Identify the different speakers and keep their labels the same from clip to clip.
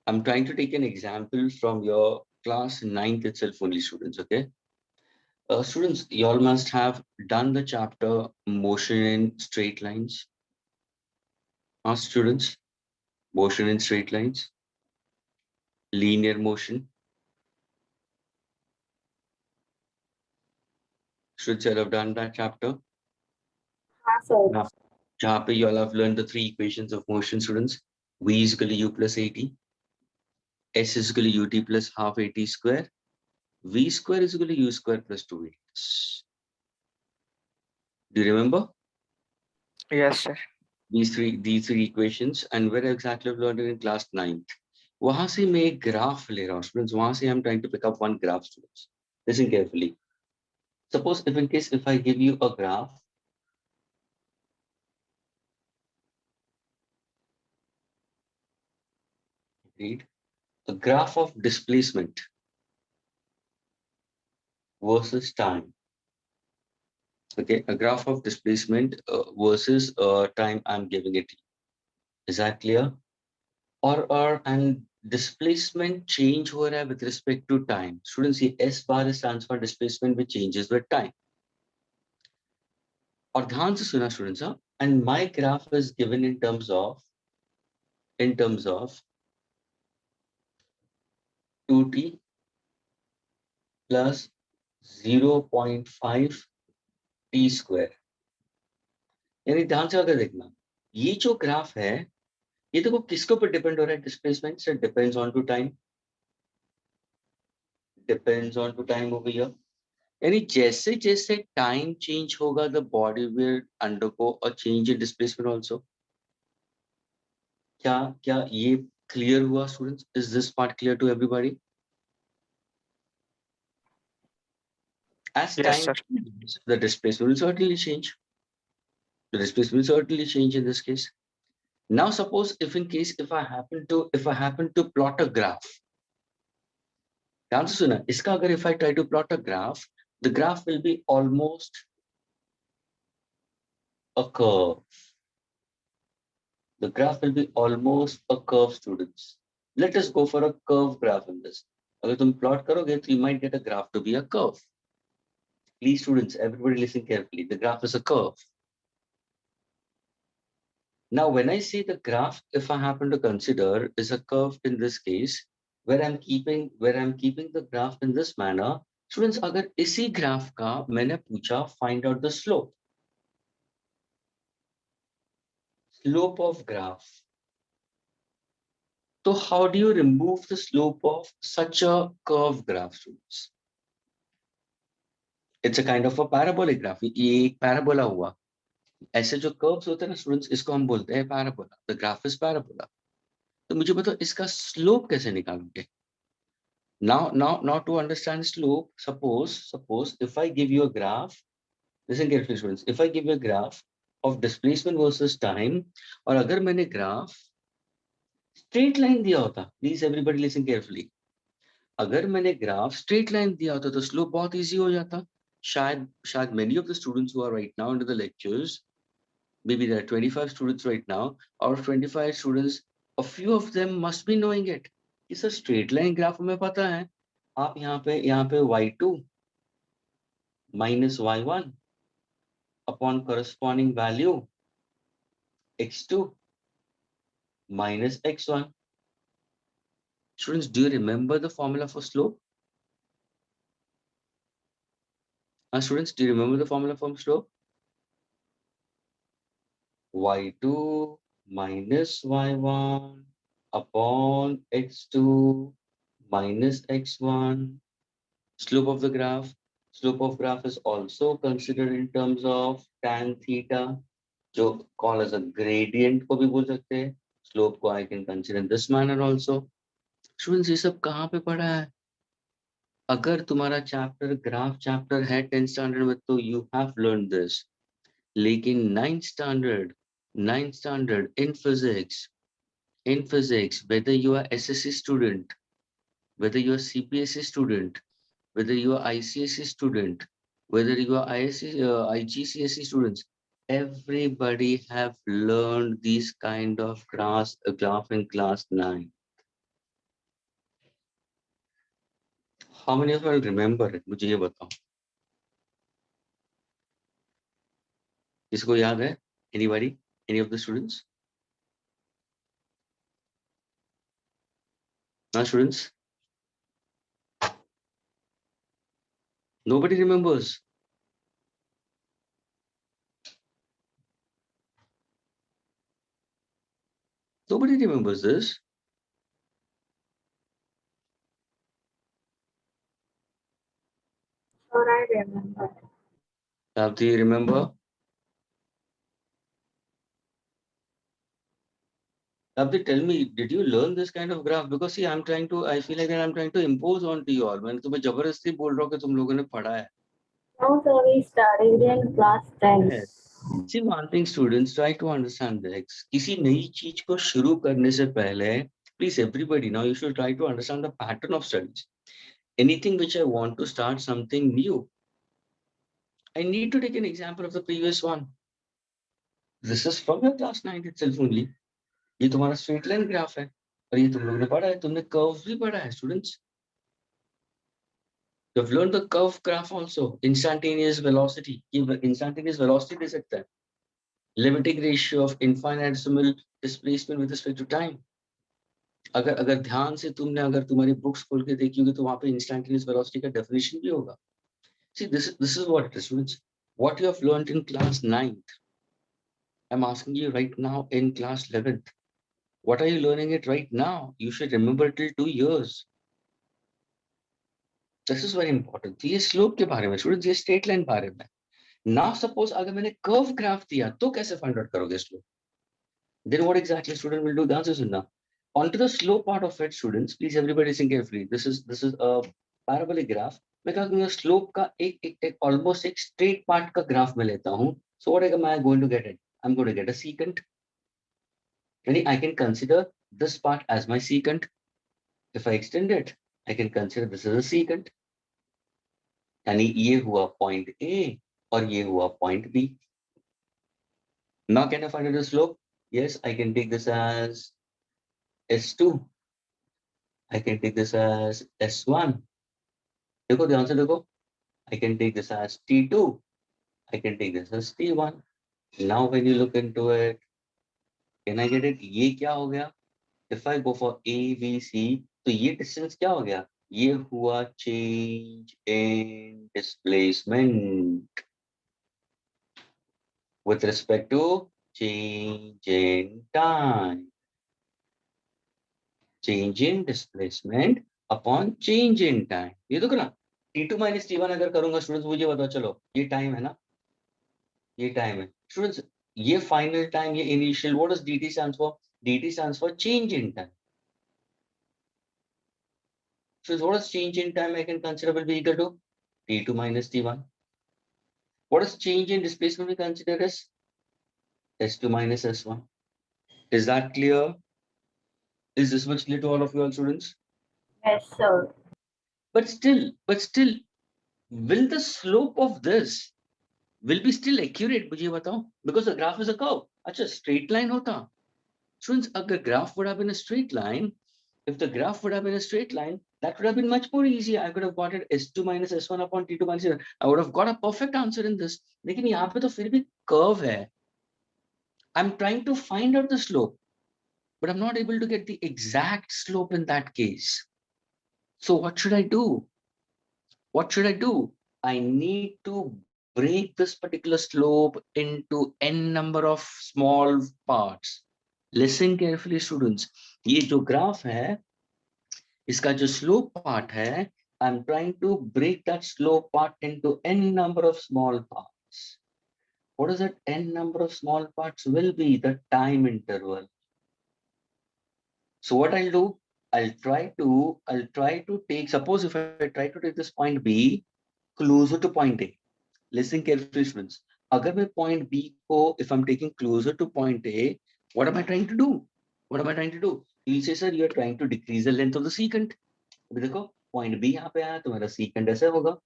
Speaker 1: I'm trying to take an example from your class 9th itself only, students, okay? Students, you all must have done the chapter motion in straight lines. Students, motion in straight lines, linear motion. Should you all have done that chapter?
Speaker 2: हाँ sir.
Speaker 1: Yeah. जहाँ पे you all have learned the three equations of motion, students. V is equal to U plus AT. S is equal to UT plus half AT square. V square is equal to U square plus 2AT. Do you remember
Speaker 3: Yes, sir.
Speaker 1: these three equations? And where exactly I've learned it in class 9th. वहां से मैं एक graph ले रहा हूँ students. वहां से I'm trying to pick up one graph, students. Listen carefully. Suppose if I give you a graph, read a graph of displacement versus time. Okay, a graph of displacement versus time I'm giving it. Is that clear? Or and displacement change हो रहा है with respect to time. Students, ये S bar stands for displacement which changes with time. और ध्यान से सुना students, हाँ? And my graph is given in terms of 2t plus 0.5 t square. यानी ध्यान से अगर देखना, ये जो ग्राफ है ये देखो किसके ऊपर डिपेंड हो रहा है डिस्प्लेसमेंट से? Depends on to time, depends on to time over here. यानी जैसे जैसे टाइम चेंज होगा the body will undergo a change in displacement also. क्या क्या ये क्लियर हुआ students? Is this part clear to everybody? As
Speaker 3: Yes,
Speaker 1: time
Speaker 3: sir.
Speaker 1: changes, the displacement will certainly change. The displacement will certainly change in this case. Now suppose if I happen to plot a graph. ध्यान से सुना, इसका अगर if I try to plot a graph, the graph will be almost a curve. The graph will be almost a curve, students. Let us go for a curve graph in this. अगर तुम plot करोगे तो you might get a graph to be a curve. Please students, everybody listen carefully. The graph is a curve. Now when I say the graph, if I happen to consider is a curve in this case, where I'm keeping the graph in this manner, students, अगर इसी graph का मैंने पूछा find out the slope of graph. So how do you remove the slope of such a curve graph, students? It's a kind of a parabolic graph. ये एक parabola हुआ. ऐसे जो curves होते हैं ना students, इसको हम बोलते हैं parabola. The graph is parabola. तो मुझे बताओ इसका slope कैसे निकालोगे? Now to understand slope, suppose if I give you a graph, listen carefully students, if I give you a graph of displacement versus time, और अगर मैंने graph straight line दिया होता, please everybody listen carefully. अगर मैंने graph straight line दिया होता तो स्लोप बहुत इजी हो जाता. शायद many of the students who are right now into the lectures, maybe there are 25 students right now, out of 25 students a few of them must be knowing it कि sir straight line graph में पता है आप यहाँ पे y2 minus y1 upon corresponding value x2 minus x1. Students, do you remember the formula for slope? Students, do you remember the formula for slope? y2 minus y1 upon x2 minus x1. Slope of the graph. Slope of graph is also considered in terms of tan theta, जो call as a gradient को भी बोल सकते हैं. Slope को I can consider in this manner also. Students, ये सब कहाँ पे पढ़ा है? अगर तुम्हारा चैप्टर ग्राफ चैप्टर है 10th स्टैंडर्ड में तो you have learned this. लेकिन 9th standard in physics, whether you are SSC student, whether you are CPSC student, whether you are ICSE student, whether you are IGCSE students, everybody have learned these kind of graph in class 9. How many of you will remember it? मुझे ये बताओ. किसको याद है? Anybody? Any of the students? Now, students? Nobody remembers. Nobody remembers this.
Speaker 2: Sir, I remember.
Speaker 1: Do you remember? Abdi, tell me, did you learn this kind of graph? Because see, I feel like that I'm trying to impose onto you all. मैंने तुम्हें जबरदस्ती बोल रहा हूँ कि तुम लोगों ने पढ़ा है.
Speaker 2: No, sir, we studied in class 10.
Speaker 1: Yes. See, one thing, students, try to understand this. किसी नई चीज को शुरू करने से पहले, please everybody, now you should try to understand the pattern of studies. Anything which I want to start something new, I need to take an example of the previous one. This is from your class 9 itself only. ये तुम्हारा straight line graph है और ये तुम लोगों ने पढ़ा है, तुमने curves भी पढ़ा है, students. You've learned the curve graph also. Instantaneous velocity. ये instantaneous velocity दे सकता है. Limiting ratio of infinitesimal displacement with respect to time. अगर ध्यान से तुमने अगर तुम्हारी बुक्स खोल के देखी होगी तो वहां पे instantaneous velocity का definition भी होगा. See, this is what it is, students. What you have learned in class 9th, I'm asking you right now in class 11th. What are you learning it right now? You should remember till 2 years. This is very important. ये slope के बारे में, students, ये straight line बारे में. Now suppose अगर मैंने curve graph दिया तो कैसे find out करोगे slope? Then what exactly student will do? The answer is now. Onto the slope part of it, students, please everybody listen carefully. This is a parabolic graph. मैं क्या करूँगा slope का एक almost एक straight part का graph में लेता हूँ. So what am I going to get it? I'm going to get a secant. यानी I can consider this part as my secant. If I extend it, I can consider this as a secant. यानी ये हुआ point A और ये हुआ point B. Now can I find out the slope? Yes, I can take this as S2. I can take this as S1. देखो ध्यान से देखो. I can take this as T2. I can take this as T1. Now when you look into it, can I get it? ये क्या हो गया? If I go for A, B, C, तो ये distance क्या हो गया? ये हुआ change in displacement with respect to change in time. Change in displacement upon change in time. ये देखो ना, T2 minus T1 अगर करूंगा स्टूडेंट्स मुझे बताओ. चलो ये टाइम है ना, ये टाइम है स्टूडेंट्स. ये फाइनल टाइम, ये initial. What does dt stands for? dt stands for change in time. So what is change in time I can consider will be equal to T2 minus T1. What is change in displacement we consider as S2 minus S1. Is that clear? Is this much clear to all of you all students?
Speaker 2: Yes, sir.
Speaker 1: But still, will the slope of this will be still accurate? मुझे बताओ. Because the graph is a curve. अच्छा, straight line होता. Students, अगर graph would have been a straight line, if the graph would have been a straight line, that would have been much more easy. I could have got it S2 minus S1 upon T2 minus S1. I would have got a perfect answer in this. लेकिन यहाँ पे तो फिर भी curve है. I'm trying to find out the slope, but I'm not able to get the exact slope in that case. So what should I do? What should I do? I need to break this particular slope into n number of small parts. Listen carefully, students. ये जो graph है, इसका जो slope part है, I'm trying to break that slope part into n number of small parts. What is that n number of small parts will be? The time interval. So what I'll do, I'll try to take, suppose if I try to take this point B closer to point A. Listen carefully, students. अगर मैं point B को, if I'm taking closer to point A, what am I trying to do? What am I trying to do? You'll say, sir, you're trying to decrease the length of the secant. अभी देखो, point B यहाँ पे आया तो मेरा secant ऐसे होगा.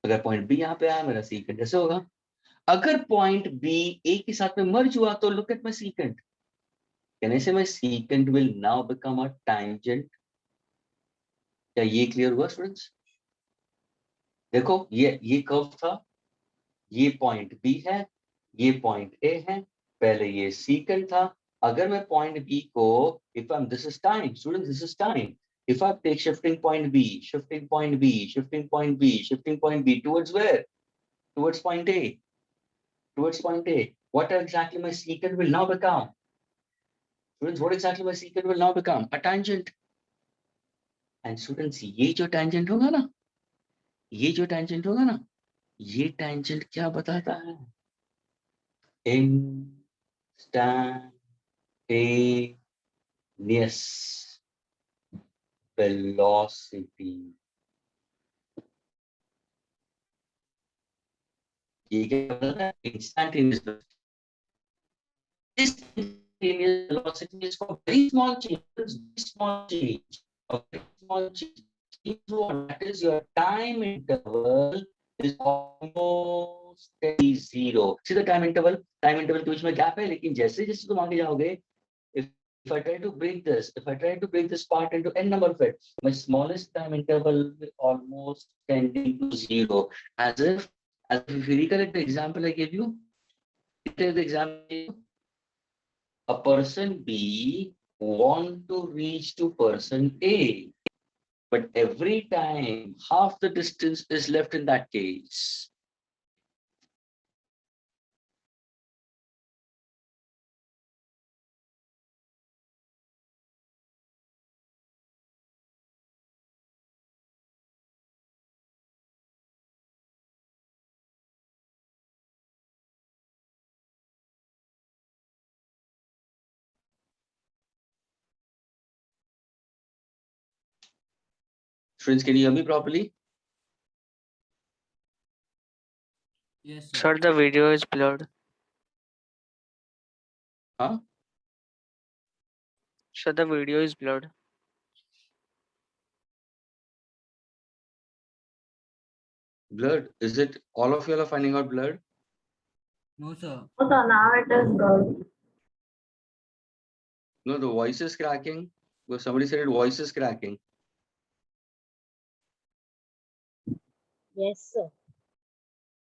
Speaker 1: अगर point B यहाँ पे आया, मेरा secant ऐसे होगा. अगर point B A के साथ में merge हुआ तो look at my secant. Can I say my secant will now become a tangent? क्या ये क्लियर हुआ स्टूडेंट्स? देखो ये कर्व था, ये पॉइंट बी है, ये पॉइंट ए है, पहले ये सीकेंट था। अगर मैं पॉइंट बी को, if I this is time student, this is time, if I take shifting point B, shifting point B, shifting point B, shifting point B towards where? Towards point A. Towards point A. What exactly my secant will now become? Students, what exactly my secant will now become? A tangent. And students, ये जो tangent होगा ना, ये जो tangent होगा ना, ये tangent क्या बताता है? Instantaneous velocity. ये क्या बताता है? Instantaneous velocity. This instantaneous velocity is for very small change. Very small change. A very small change. That is your time interval is almost zero. See the time interval? Time interval के बीच में gap है, लेकिन जैसे जैसे तुम आगे जाओगे, if I try to break this part into n number of it, my smallest time interval will almost tending to zero. As if you recollect the example I gave you, the example, a person B want to reach to person A, but every time half the distance is left in that case. Friends, can you hear me properly?
Speaker 4: Yes,
Speaker 3: Sir, the video is blurred.
Speaker 1: Huh?
Speaker 3: Sir, the video is blurred.
Speaker 1: Blurred? Is it all of you are finding out blurred?
Speaker 4: No, sir.
Speaker 2: So now it is good.
Speaker 1: No, the voice is cracking. Well, somebody said it, voice is cracking.
Speaker 5: Yes, sir.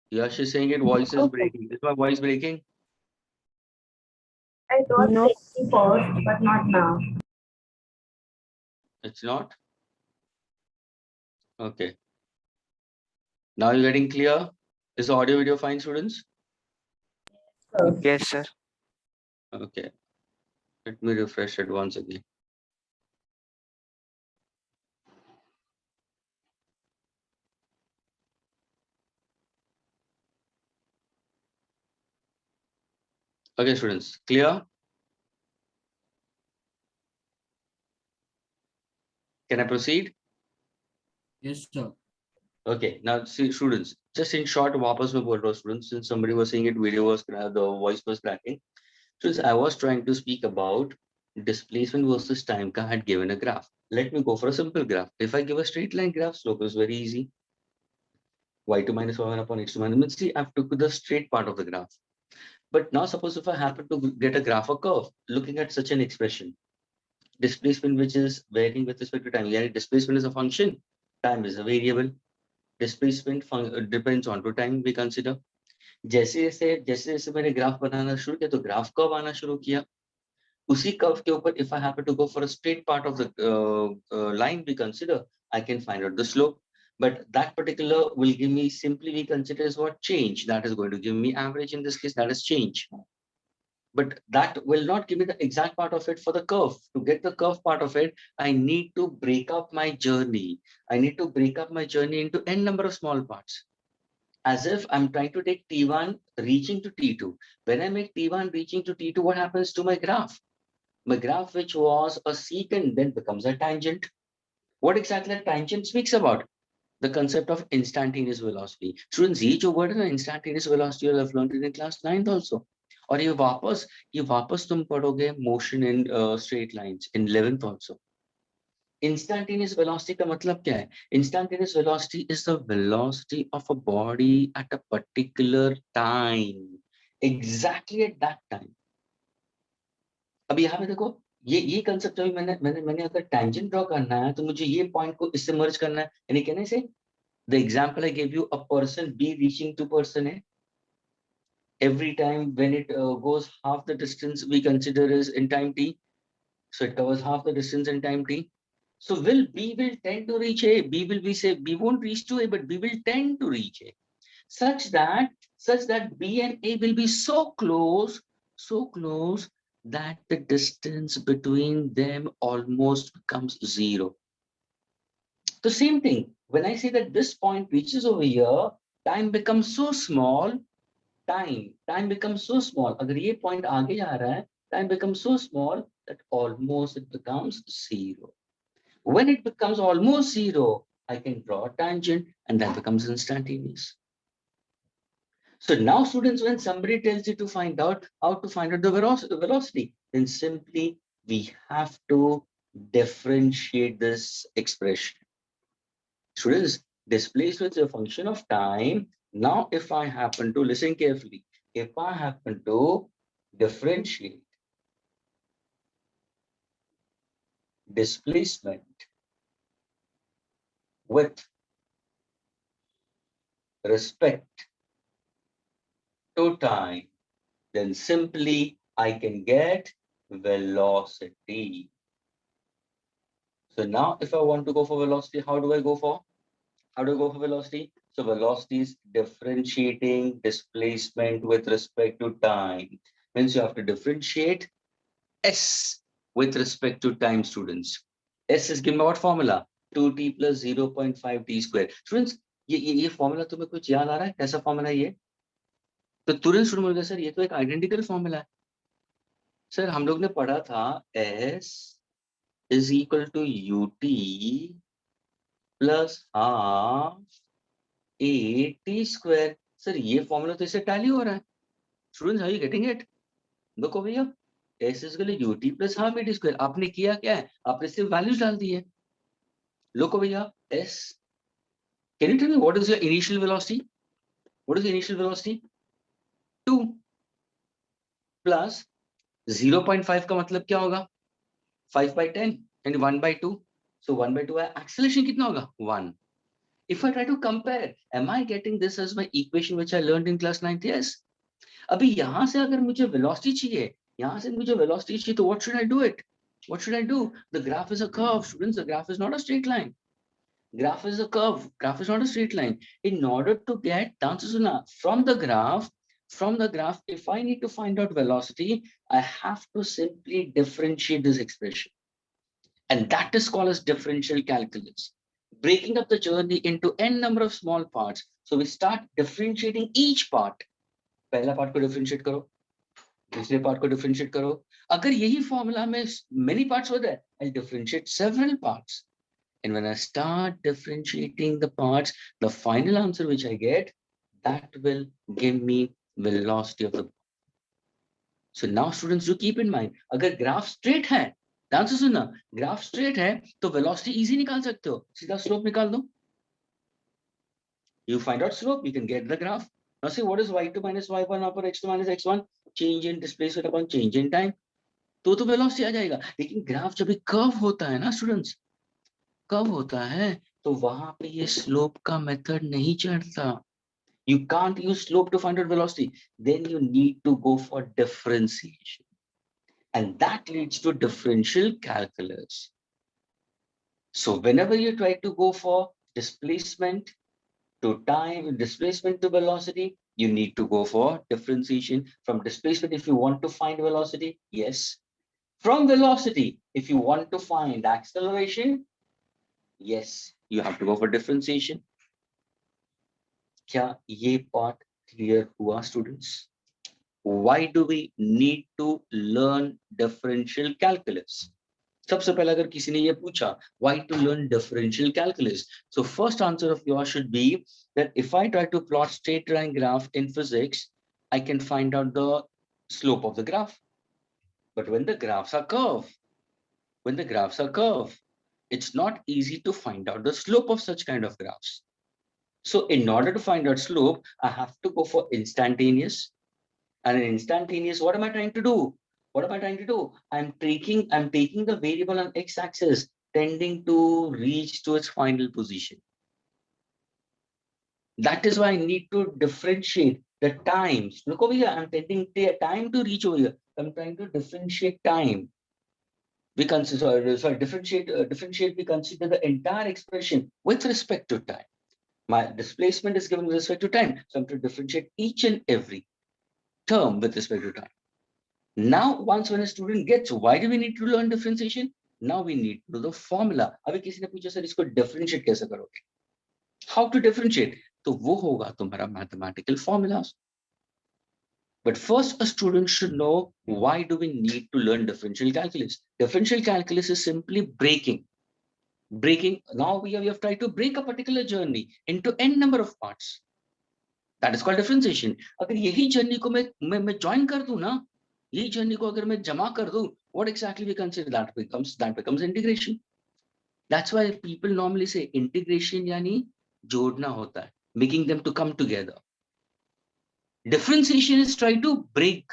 Speaker 1: Yash is saying it, voice is breaking. Is my voice breaking?
Speaker 2: It was
Speaker 5: No.
Speaker 2: breaking first, but not now.
Speaker 1: It's not? Okay. Now you're getting clear? Is the audio video fine, students?
Speaker 2: So,
Speaker 3: Yes, sir.
Speaker 1: Okay. Let me refresh it once again. Okay, students, clear? Can I proceed?
Speaker 4: Yes, sir.
Speaker 1: Okay, now see, students, just in short, वापस में बोल रहा हूँ students, since somebody was saying it, video was, the voice was cracking. Students, I was trying to speak about displacement versus time. I had given a graph. Let me go for a simple graph. If I give a straight line graph, slope is very easy. y2 minus y1 upon x2 minus, see, I've took the straight part of the graph. But now suppose if I happen to get a graph or curve, looking at such an expression, displacement which is varying with respect to time. Yeah, displacement is a function, time is a variable. Displacement depends on to time we consider. जैसे जैसे मैंने graph बनाना शुरू किया तो graph curve आना शुरू किया. उसी कर्व के ऊपर if I happen to go for a straight part of the line we consider, I can find out the slope. But that particular will give me, simply we consider as what? Change. That is going to give me average in this case, that is change. But that will not give me the exact part of it for the curve. To get the curve part of it, I need to break up my journey. I need to break up my journey into n number of small parts. As if I'm trying to take T1 reaching to T2. When I make T1 reaching to T2, what happens to my graph? My graph, which was a secant, then becomes a tangent. What exactly a tangent speaks about? The concept of instantaneous velocity. Students, ये जो word है ना, instantaneous velocity, you have learned it in class 9th also. और ये वापस तुम पढ़ोगे motion in straight lines in 11th also. Instantaneous velocity का मतलब क्या है? Instantaneous velocity is the velocity of a body at a particular time, exactly at that time. अब यहाँ पे देखो, ये कंसेप्ट अभी मैंने अगर टेंजेंट ड्रॉ करना है तो मुझे ये पॉइंट को इससे मर्ज करना है, यानी कहने से the example I give you, a person B reaching to person A, every time when it goes half the distance we consider is in time t, so it covers half the distance in time t. So B will tend to reach A. B won't reach to A, but B will tend to reach A, such that B and A will be so close that the distance between them almost becomes zero. The same thing, when I say that this point reaches over here, time becomes so small, time becomes so small. अगर ये point आगे जा रहा है, time becomes so small that almost it becomes zero. When it becomes almost zero, I can draw a tangent and that becomes instantaneous. So now students, when somebody tells you to find out how to find out the velocity, then simply we have to differentiate this expression. Students, displacement is a function of time. Now, if I happen to listen carefully, if I happen to differentiate displacement with respect to time, then simply I can get velocity. So now if I want to go for velocity, how do I go for velocity? So velocity is differentiating displacement with respect to time. Means you have to differentiate S with respect to time, students. S is given by what formula? 2t plus 0.5 t square. Students, ये formula तुम्हें कुछ याद आ रहा है? कैसा formula है ये? तो तुरंत शुरू में सर ये तो एक आइडेंटिकल फॉर्मूला है सर, हम लोग ने पढ़ा था S is equal to ut plus half a t square. Sir ये फॉर्मूला तो इससे टैली हो रहा है. Students, are you getting it? देखो भैया, S is equal to ut plus half a t square. आपने किया क्या है? आपने सिर्फ वैल्यूज डाल दी है. लोको भैया, S, can you tell me what is your initial velocity? What is the initial velocity? 2 plus 0.5 का मतलब क्या होगा? 5 by 10 and 1 by 2. So 1 by 2 है. Acceleration कितना होगा? 1. If I try to compare, am I getting this as my equation which I learned in class 9th? Yes. अभी यहाँ से अगर मुझे velocity चाहिए, यहाँ से मुझे velocity चाहिए, तो what should I do it? What should I do? The graph is a curve, students. The graph is not a straight line. Graph is a curve. Graph is not a straight line. In order to get from the graph, if I need to find out velocity, I have to simply differentiate this expression. And that is called as differential calculus. Breaking up the journey into n number of small parts. So we start differentiating each part. पहला part को differentiate करो, दूसरे part को differentiate करो. अगर यही formula में many parts होता है, I'll differentiate several parts. And when I start differentiating the parts, the final answer which I get, that will give me velocity of the. So now students, do keep in mind, अगर graph straight है, ध्यान से सुनना, graph straight है तो velocity easy निकाल सकते हो, सीधा स्लोप निकाल दो. You find out slope, you can get the graph. Now see what is y2 minus y1 upon x2 minus x1, change in displacement upon change in time. तो velocity आ जाएगा. लेकिन graph जब भी कर्व होता है ना स्टूडेंट्स, कर्व होता है तो वहां पे ये स्लोप का मेथड नहीं चलता. You can't use slope to find out velocity. Then you need to go for differentiation. And that leads to differential calculus. So whenever you try to go for displacement to time, displacement to velocity, you need to go for differentiation. From displacement, if you want to find velocity, yes. From velocity, if you want to find acceleration, yes, you have to go for differentiation. क्या ये part clear हुआ students? Why do we need to learn differential calculus? सबसे पहले अगर किसी ने ये पूछा, why to learn differential calculus? So first answer of yours should be that if I try to plot straight line graph in physics, I can find out the slope of the graph. But when the graphs are curved, it's not easy to find out the slope of such kind of graphs. So in order to find out slope, I have to go for instantaneous. And in instantaneous, what am I trying to do? What am I trying to do? I'm taking the variable on x-axis, tending to reach to its final position. That is why I need to differentiate the times. Look over here, I'm taking the time to reach over here. I'm trying to differentiate time. We consider, differentiate, we consider the entire expression with respect to time. My displacement is given with respect to time. So I'm to differentiate each and every term with respect to time. Now, once when a student gets, why do we need to learn differentiation? Now we need to know the formula. अभी किसी ने पूछा sir इसको differentiate कैसे करोगे? How to differentiate? तो वो होगा तुम्हारा mathematical formulas. But first, a student should know why do we need to learn differential calculus. Differential calculus is simply breaking. Now we have tried to break a particular journey into n number of parts. That is called differentiation. अगर यही journey को मैं join कर दूं ना, यही journey को अगर मैं जमा कर दूं, what exactly we consider that becomes integration. That's why people normally say integration यानी जोड़ना होता है, making them to come together. Differentiation is trying to break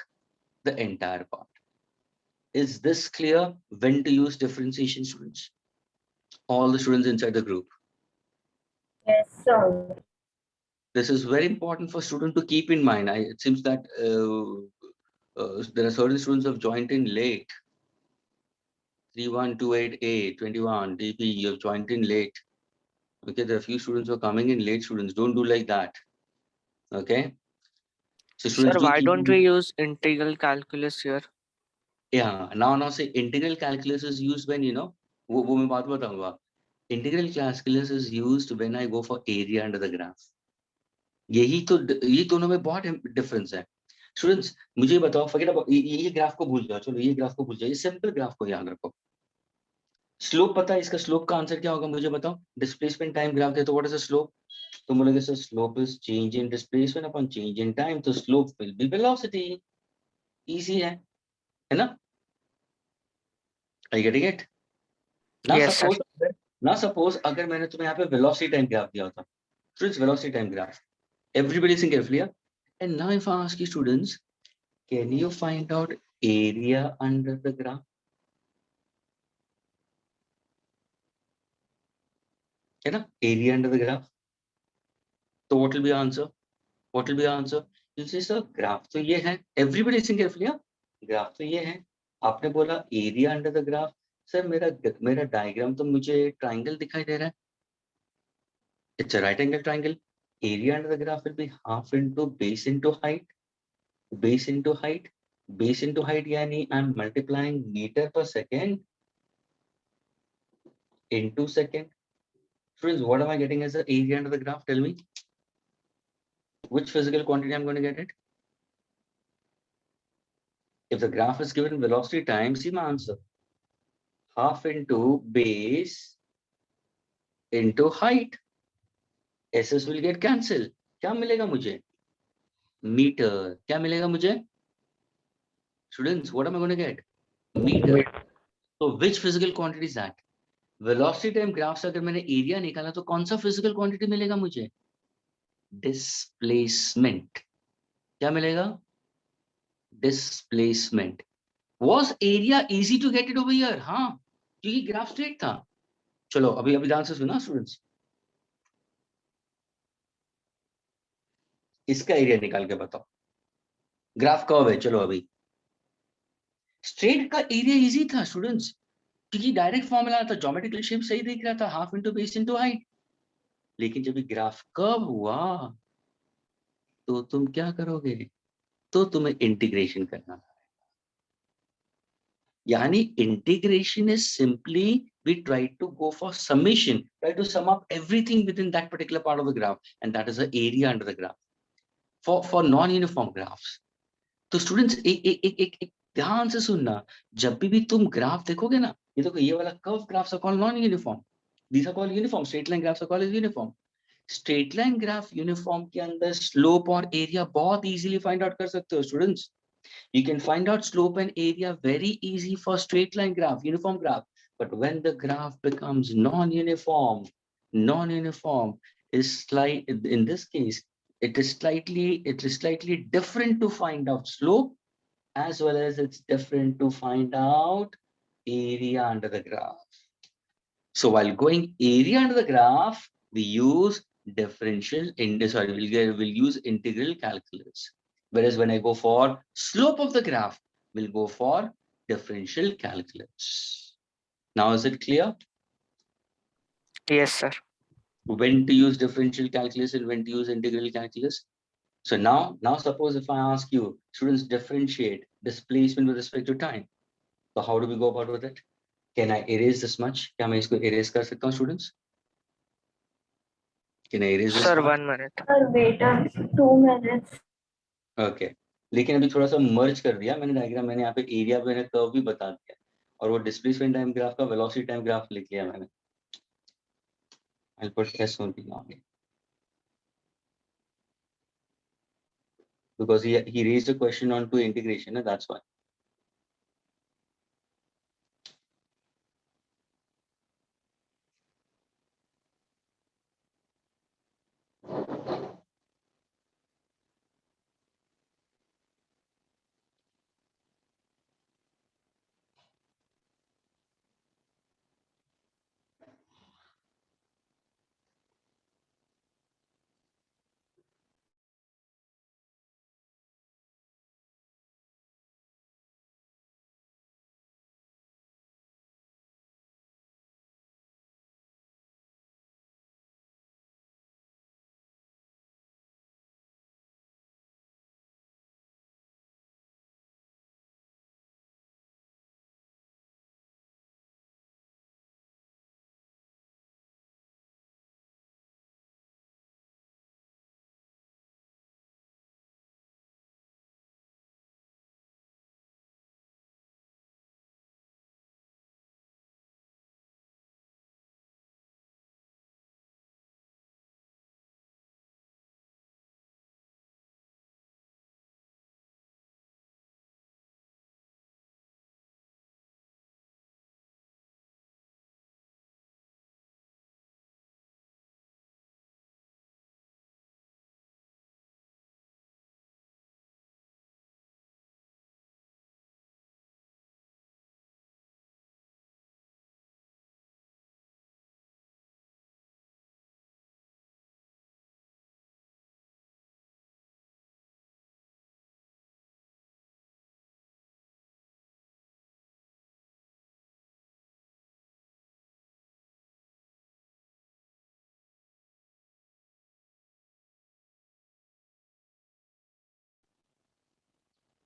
Speaker 1: the entire part. Is this clear? When to use differentiation, students? All the students inside the group.
Speaker 2: Yes, sir.
Speaker 1: This is very important for student to keep in mind. It seems that there are certain students who have joined in late. 3128A, 21, DP, you have joined in late. Okay, there are a few students who are coming in late. Students, don't do like that. Okay. So
Speaker 3: Sir,
Speaker 1: students,
Speaker 3: why don't we use integral calculus here?
Speaker 1: Yeah, now say integral calculus is used when, you know, वो मैं बात बताऊंगा. Integral calculus is used when I go for area under the graph. ये दोनों में बहुत difference है. Students, मुझे बताओ, फॉरगेट अबाउट ये ग्राफ को भूल जाओ, चलो ये ग्राफ को भूल जाओ, ये सिंपल ग्राफ को याद रखो. स्लोप पता है, इसका स्लोप का आंसर क्या होगा मुझे बताओ. डिस्प्लेसमेंट टाइम ग्राफ है तो व्हाट इज द स्लोप? तो बोलोगे sir slope is change in displacement upon change in time, तो slope will be velocity. Easy है ना? Are you getting it?
Speaker 3: Yes, sir.
Speaker 1: Suppose अगर मैंने तुम्हें यहाँ पे velocity time graph दिया होता. Students, velocity time graph. Everybody listen carefully. And now if I ask you students, can you find out area under the graph? है ना? Area under the graph. So what will be answer? What will be answer? You say sir, graph तो ये है. Everybody listen carefully. Graph तो ये है. आपने बोला area under the graph. Sir मेरा डायग्राम तो मुझे ट्राइंगल दिखाई दे रहा है. It's a right angle triangle. Area under the graph will be half into base into height. Base into height. Base into height yani I'm multiplying meter per second into second. Friends, what am I getting as the area under the graph? Tell me. Which physical quantity I'm going to get it? If the graph is given velocity time, see my answer. Half into base into height. SS will get cancelled. क्या मिलेगा मुझे? Meter. क्या मिलेगा मुझे? Students, what am I going to get? Meter. So which physical quantity is that? Velocity time graph से अगर मैंने area निकाला तो कौन सा physical quantity मिलेगा मुझे? Displacement. क्या मिलेगा? Displacement. Was area easy to get it over here? हाँ, क्योंकि graph straight था. चलो अभी ध्यान से सुना students. इसका एरिया निकाल के बताओ. ग्राफ कर्व है, चलो अभी. स्ट्रेट का एरिया इजी था स्टूडेंट्स, क्योंकि डायरेक्ट फॉर्मूला था, ज्योमेट्रिकल शेप सही दिख रहा था, half into base into height. लेकिन जब ग्राफ कर्व हुआ तो तुम क्या करोगे? तो तुम्हें इंटीग्रेशन करना है. यानी integration is simply we try to go for summation, try to sum up everything within that particular part of the graph, and that is the area under the graph for non-uniform graphs. तो students एक ध्यान से सुनना, जब भी तुम graph देखोगे ना, ये देखो ये वाला curve graphs are called non uniform, these are called uniform. Straight line graphs are called uniform. Straight line graph uniform के अंदर स्लोप और एरिया बहुत इजीली फाइंड आउट कर सकते हो students. You can find out slope and area very easy for straight line graph, uniform graph. But when the graph becomes non-uniform is slight. In this case, it is slightly different to find out slope as well as it's different to find out area under the graph. So while going area under the graph, we use we'll use integral calculus. Whereas when I go for slope of the graph, we'll go for differential calculus. Now is it clear?
Speaker 3: Yes, sir.
Speaker 1: When to use differential calculus and when to use integral calculus? So now suppose if I ask you, students, differentiate displacement with respect to time. So how do we go about with it? Can I erase this much? क्या मैं इसको erase कर सकता हूँ, students? Can I erase this
Speaker 3: Sir,
Speaker 1: part?
Speaker 3: 1 minute.
Speaker 2: Sir, wait 2 minutes.
Speaker 1: Okay. लेकिन अभी थोड़ा सा मर्ज कर दिया मैंने डायग्राम, मैंने यहाँ पे एरिया मैंने कर्व भी बता दिया और वो डिस्प्लेसमेंट टाइम ग्राफ का वेलोसिटी टाइम ग्राफ लिख लिया मैंने. I'll put S only now because he raised a question on to integration, and that's why.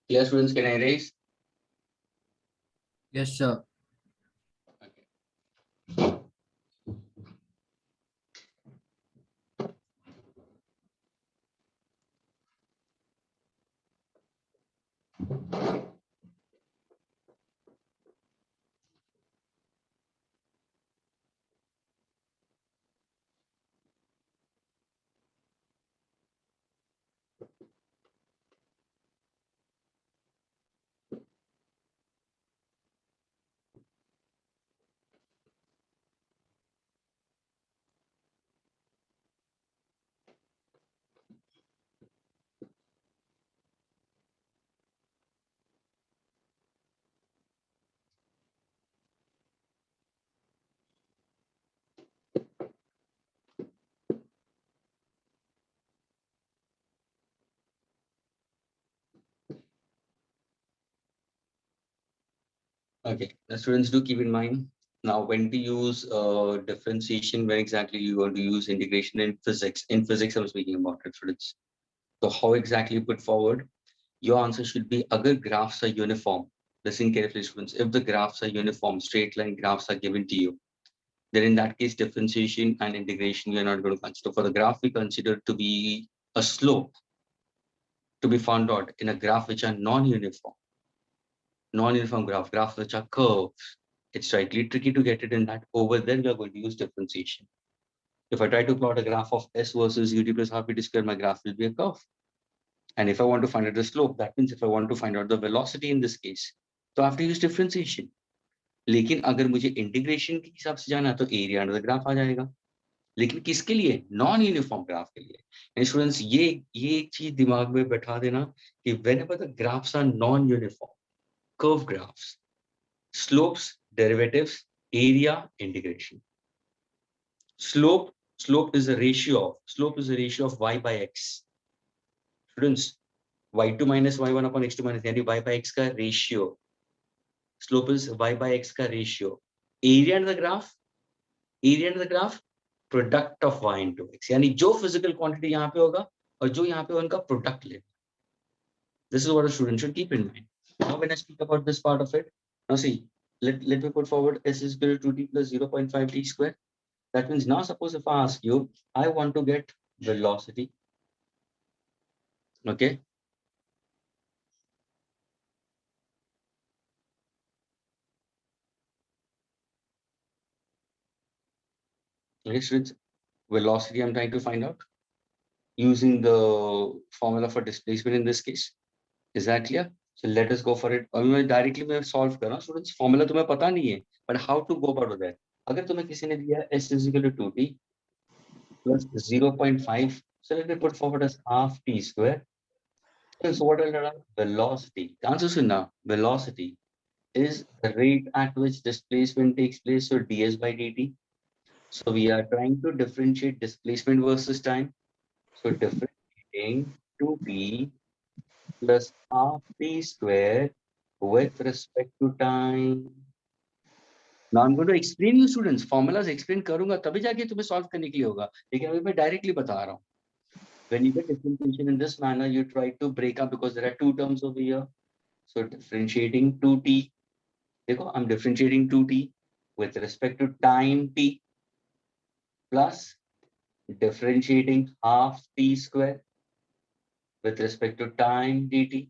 Speaker 1: Clear, students? Can I erase?
Speaker 4: Yes, sir.
Speaker 1: Okay, the students do keep in mind now when to use differentiation, when exactly you want to use integration in physics. In physics, I'm speaking about it, students. So how exactly you put forward? Your answer should be, agar graphs are uniform. Listen carefully, students. If the graphs are uniform, straight line graphs are given to you, then in that case, differentiation and integration you're not going to consider. For the graph, we consider to be a slope to be found out in a graph which are non-uniform. Non-uniform graphs which are curves. It's slightly tricky to get it in that. Over there, we are going to use differentiation. If I try to plot a graph of S versus UT plus half UT square, my graph will be a curve. And if I want to find out the slope, that means if I want to find out the velocity in this case, so I have to use differentiation. लेकिन अगर मुझे integration के हिसाब से जाना तो area under the graph आ जाएगा. लेकिन किसके लिए? नॉन यूनिफॉर्म ग्राफ के लिए। स्टूडेंट्स ये एक चीज दिमाग में बैठा देना कि whenever the graphs are non uniform, curve graphs, slopes, derivatives, area, integration. Slope is a ratio of y by x. Students, y2 minus y1 upon x2 minus यानी y by x का ratio. Slope is y by x का ratio. Area under the graph, product of y into x. यानी जो physical quantity यहाँ पे होगा और जो यहाँ पे उनका product लेगा. This is what a student should keep in mind. Now when I speak about this part of it, now see, let me put forward s is equal to 2t plus 0.5 t square. That means now suppose if I ask you, I want to get velocity. Okay. Okay, students, velocity I'm trying to find out using the formula for displacement in this case. Is that clear? So let us go for it. अभी मैं directly मैं solve कर रहा हूँ students. Formula तुम्हें पता नहीं है, but how to go about that? अगर तुम्हें किसी ने दिया s is equal to 2t plus 0.5, so let me put forward as half t square. So what will I velocity? The answer is now velocity is the rate at which displacement takes place. So ds by dt. So we are trying to differentiate displacement versus time. So differentiating 2t plus half t square with respect to time. Now I'm going to explain you students. Formulas explain करूँगा तभी जाके तुम्हें solve करने के लिए होगा. लेकिन अभी मैं directly बता रहा हूँ. When you get differentiation in this manner, you try to break up because there are two terms over here. So differentiating 2t. देखो, I'm differentiating 2t with respect to time t plus differentiating half t square with respect to time dt.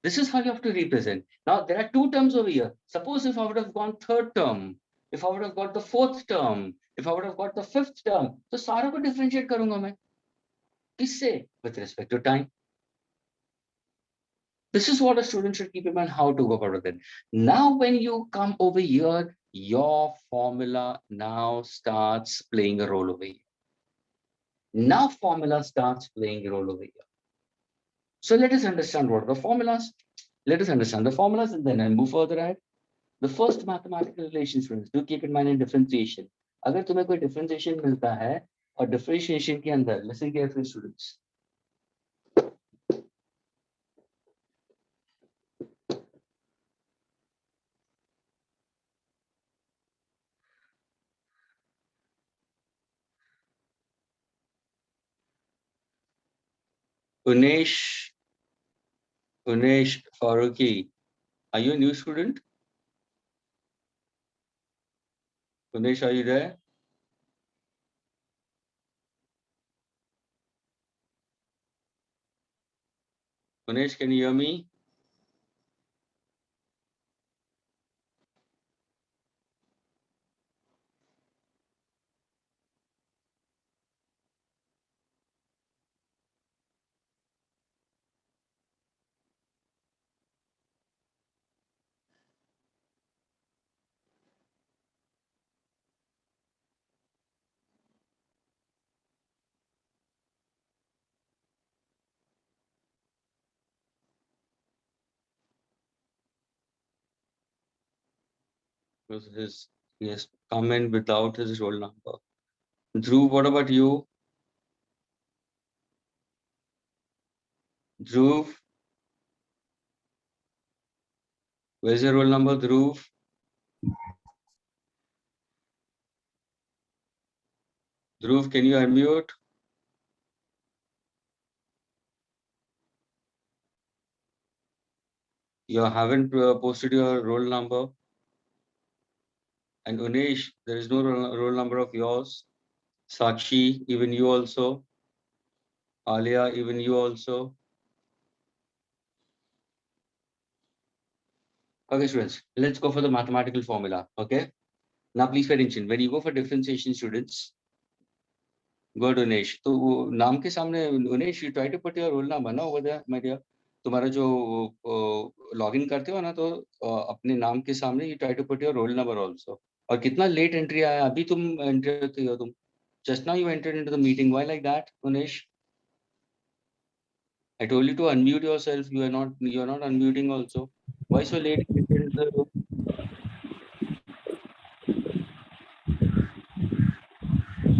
Speaker 1: This is how you have to represent. Now, there are two terms over here. Suppose if I would have gone third term, if I would have got the fourth term, if I would have got the fifth term, तो सारों को differentiate करूंगा मैं. किससे? With respect to time. This is what a student should keep in mind how to go about it. Now, when you come over here, your formula now starts playing a role over here. Now formula starts playing a role over here. So let us understand what are the formulas. Let us understand the formulas and then I'll move further ahead. The first mathematical relation, students, do keep in mind in differentiation. अगर तुम्हें कोई differentiation मिलता है और differentiation के अंदर, listen carefully, students. Unesh Faruqi, are you a new student? Unesh, are you there? Unesh, can you hear me? Because he has come in without his roll number. Dhruv, what about you? Dhruv, where's your roll number, Dhruv? Dhruv, can you unmute? You haven't posted your roll number. And Unesh, there is no roll number of yours. Sakshi, even you also. Alia, even you also. Okay, students, let's go for the mathematical formula. Okay. Now, please pay attention. When you go for differentiation, students, go to Unesh. तो वो नाम के सामने Unesh, you try to put your roll number ना over there, my dear. तुम्हारा जो login करते हो ना तो अपने नाम के सामने you try to put your roll number also. और कितना लेट एंट्री आया, अभी तुम एंट्री होती हो तुम. Just now you entered into the meeting. Why like that, Unesh? I told you to unmute yourself. You are not unmuting also. Why so late you entered into the room?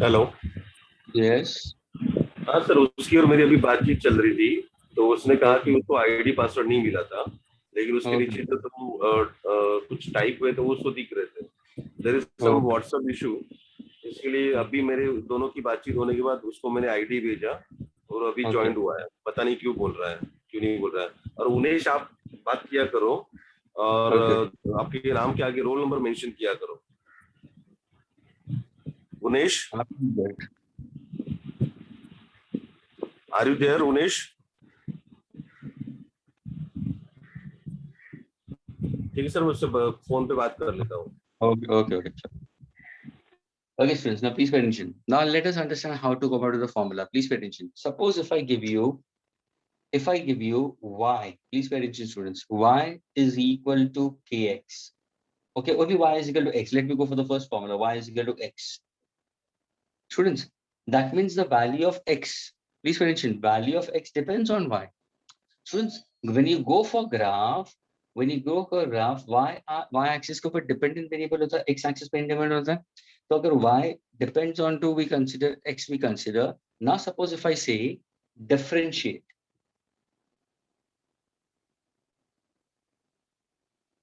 Speaker 6: Hello.
Speaker 1: Yes.
Speaker 6: हाँ sir, उसकी और मेरी अभी बातचीत चल रही थी, तो उसने कहा कि उसको आईडी पासवर्ड नहीं मिला था, लेकिन उसके
Speaker 1: Okay.
Speaker 6: नीचे तो कुछ टाइप हुए तो वो उसको दिख रहे थे। There is some
Speaker 1: Okay.
Speaker 6: WhatsApp issue, इसके लिए अभी मेरे दोनों की बातचीत होने के बाद उसको मैंने आईडी भेजा और अभी
Speaker 1: Okay.
Speaker 6: ज्वाइन हुआ है। पता नहीं क्यों बोल रहा है, क्यों नहीं बोल रहा है। और उनेश, आप बात किया करो और
Speaker 1: Okay.
Speaker 6: आपके नाम के आगे रोल नंबर मेंशन किया करो। उनेश,
Speaker 1: आप good.
Speaker 6: Are you there Unesh? ठीक है सर, मैं उससे फोन पे बात कर लेता हूँ।
Speaker 1: Okay. Okay. Okay. Sure. Okay, students. Now please pay attention. Now let us understand how to go about the formula. Please pay attention. Suppose if I give you y, please pay attention, students. Y is equal to kx. Okay, only y is equal to x. Let me go for the first formula. Y is equal to x. Students, that means the value of x. Please pay attention. Value of x depends on y. Students, when you go for graph, y axis के ऊपर dependent variable होता है, x axis पे independent होता है. तो अगर y depends on 2, we consider x, we consider. Now suppose if I say differentiate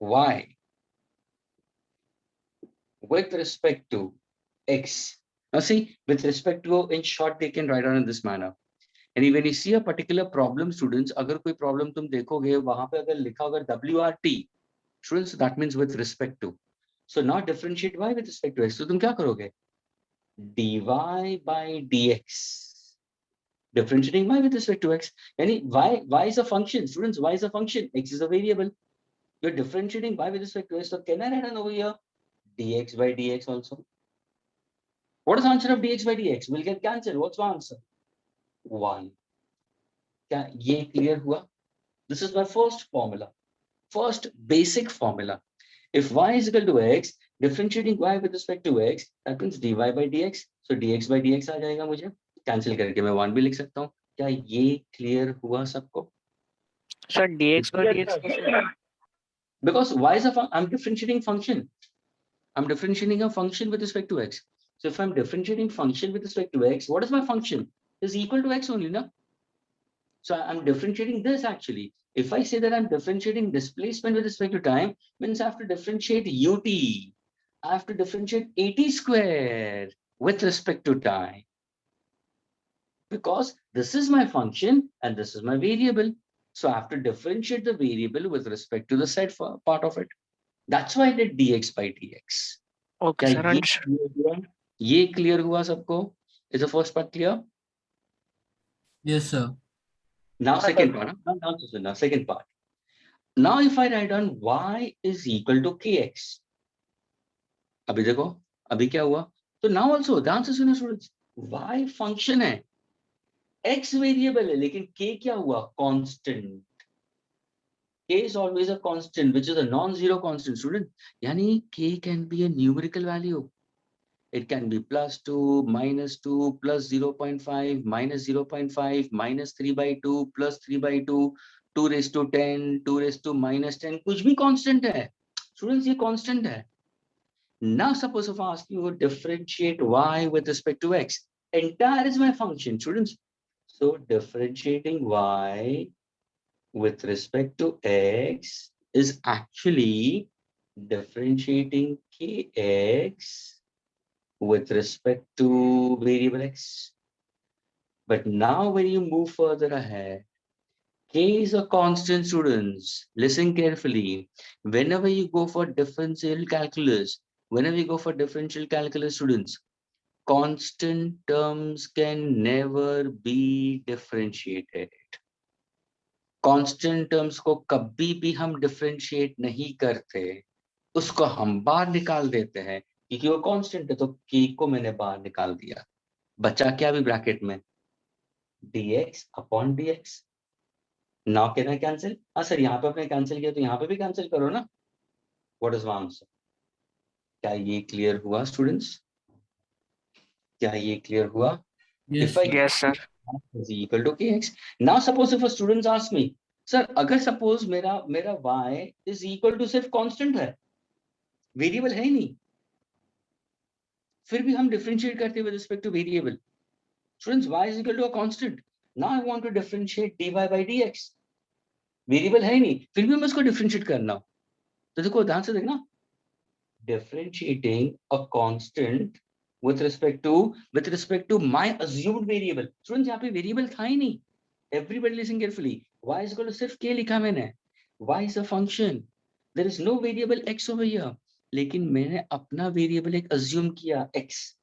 Speaker 1: y with respect to x. Now see, with respect to, in short, they can write down in this manner. And when you see a particular problem, students, अगर कोई problem तुम देखोगे, वहां पे अगर लिखा होगा WRT, students, that means with respect to. So now differentiate y with respect to x. So तुम क्या करोगे? dy by dx. Differentiating y with respect to x. Yani y is a function. Students, y is a function. X is a variable. You're differentiating y with respect to x. So can I write down over here dx by dx also? What is the answer of dx by dx? Will get cancelled. What's the answer? 1. क्या ये clear हुआ? This is my first formula. First basic formula. If y is equal to x, differentiating y with respect to x, that means dy by dx. So dx by dx आ जाएगा मुझे. Cancel करके मैं 1 भी लिख सकता हूँ. क्या ये clear हुआ सबको?
Speaker 3: Sir, dx by dx कैसे?
Speaker 1: Because y is I'm differentiating function. I'm differentiating a function with respect to x. So if I'm differentiating function with respect to x, what is my function? Is equal to x only, no? So I'm differentiating this actually. If I say that I'm differentiating displacement with respect to time, means I have to differentiate ut. I have to differentiate at square with respect to time. Because this is my function and this is my variable. So I have to differentiate the variable with respect to the said part of it. That's why I did dx by dx.
Speaker 3: Okay, sir.
Speaker 1: क्या ये clear हुआ सबको? Is the first part clear?
Speaker 4: Yes, sir.
Speaker 1: Now second part. Now second part. Now if I write down y is equal to kx. अभी देखो, अभी क्या हुआ? तो now also the answer सुनो students. Y function है, x variable है, लेकिन k क्या हुआ? Constant. K is always a constant, which is a non-zero constant, student. यानी k can be a numerical value. It can be +2, -2, plus 0.5, minus 0.5, minus 3/2, plus 3/2, 2 raised to 10, 2 raised to -10, कुछ भी constant है. Students, ये constant है. Now suppose if I ask you to differentiate y with respect to x, entire is my function, students. So differentiating y with respect to x is actually differentiating kx with respect to variable x. But now when you move further ahead, k is a constant, students. Listen carefully. Whenever you go for differential calculus, students, constant terms can never be differentiated. Constant terms को कभी भी हम differentiate नहीं करते, उसको हम बाहर निकाल देते हैं, क्योंकि वो कांस्टेंट है, तो k को मैंने बाहर निकाल दिया. बचा क्या भी ब्रैकेट में? dx upon dx. Now can I cancel? हाँ सर, यहाँ पे आपने कैंसिल किया तो यहाँ पे भी कैंसिल करो ना. What is answer? क्या ये क्लियर हुआ स्टूडेंट्स? क्या ये क्लियर हुआ?
Speaker 4: Yes,
Speaker 1: If I
Speaker 4: sir.
Speaker 3: Yes, sir.
Speaker 1: is equal to kx. Now suppose if a student asks me, sir, अगर suppose मेरा y is equal to सिर्फ constant है, वेरिएबल है ही नहीं, फिर भी हम डिफरेंशिएट करते हैं with respect to variable. Students, y is equal to a constant. Now I want to differentiate dy by dx. Variable है ही नहीं, फिर भी मैं इसको डिफरेंशिएट करना हो, तो देखो ध्यान से देखना, differentiating a constant with respect to my assumed variable. Students, यहाँ पे वेरिएबल था ही नहीं. Everybody listen carefully. Y is equal to सिर्फ k लिखा मैंने. Y is a function. There is no variable x over here. लेकिन मैंने अपना वेरिएबल एक assume किया x.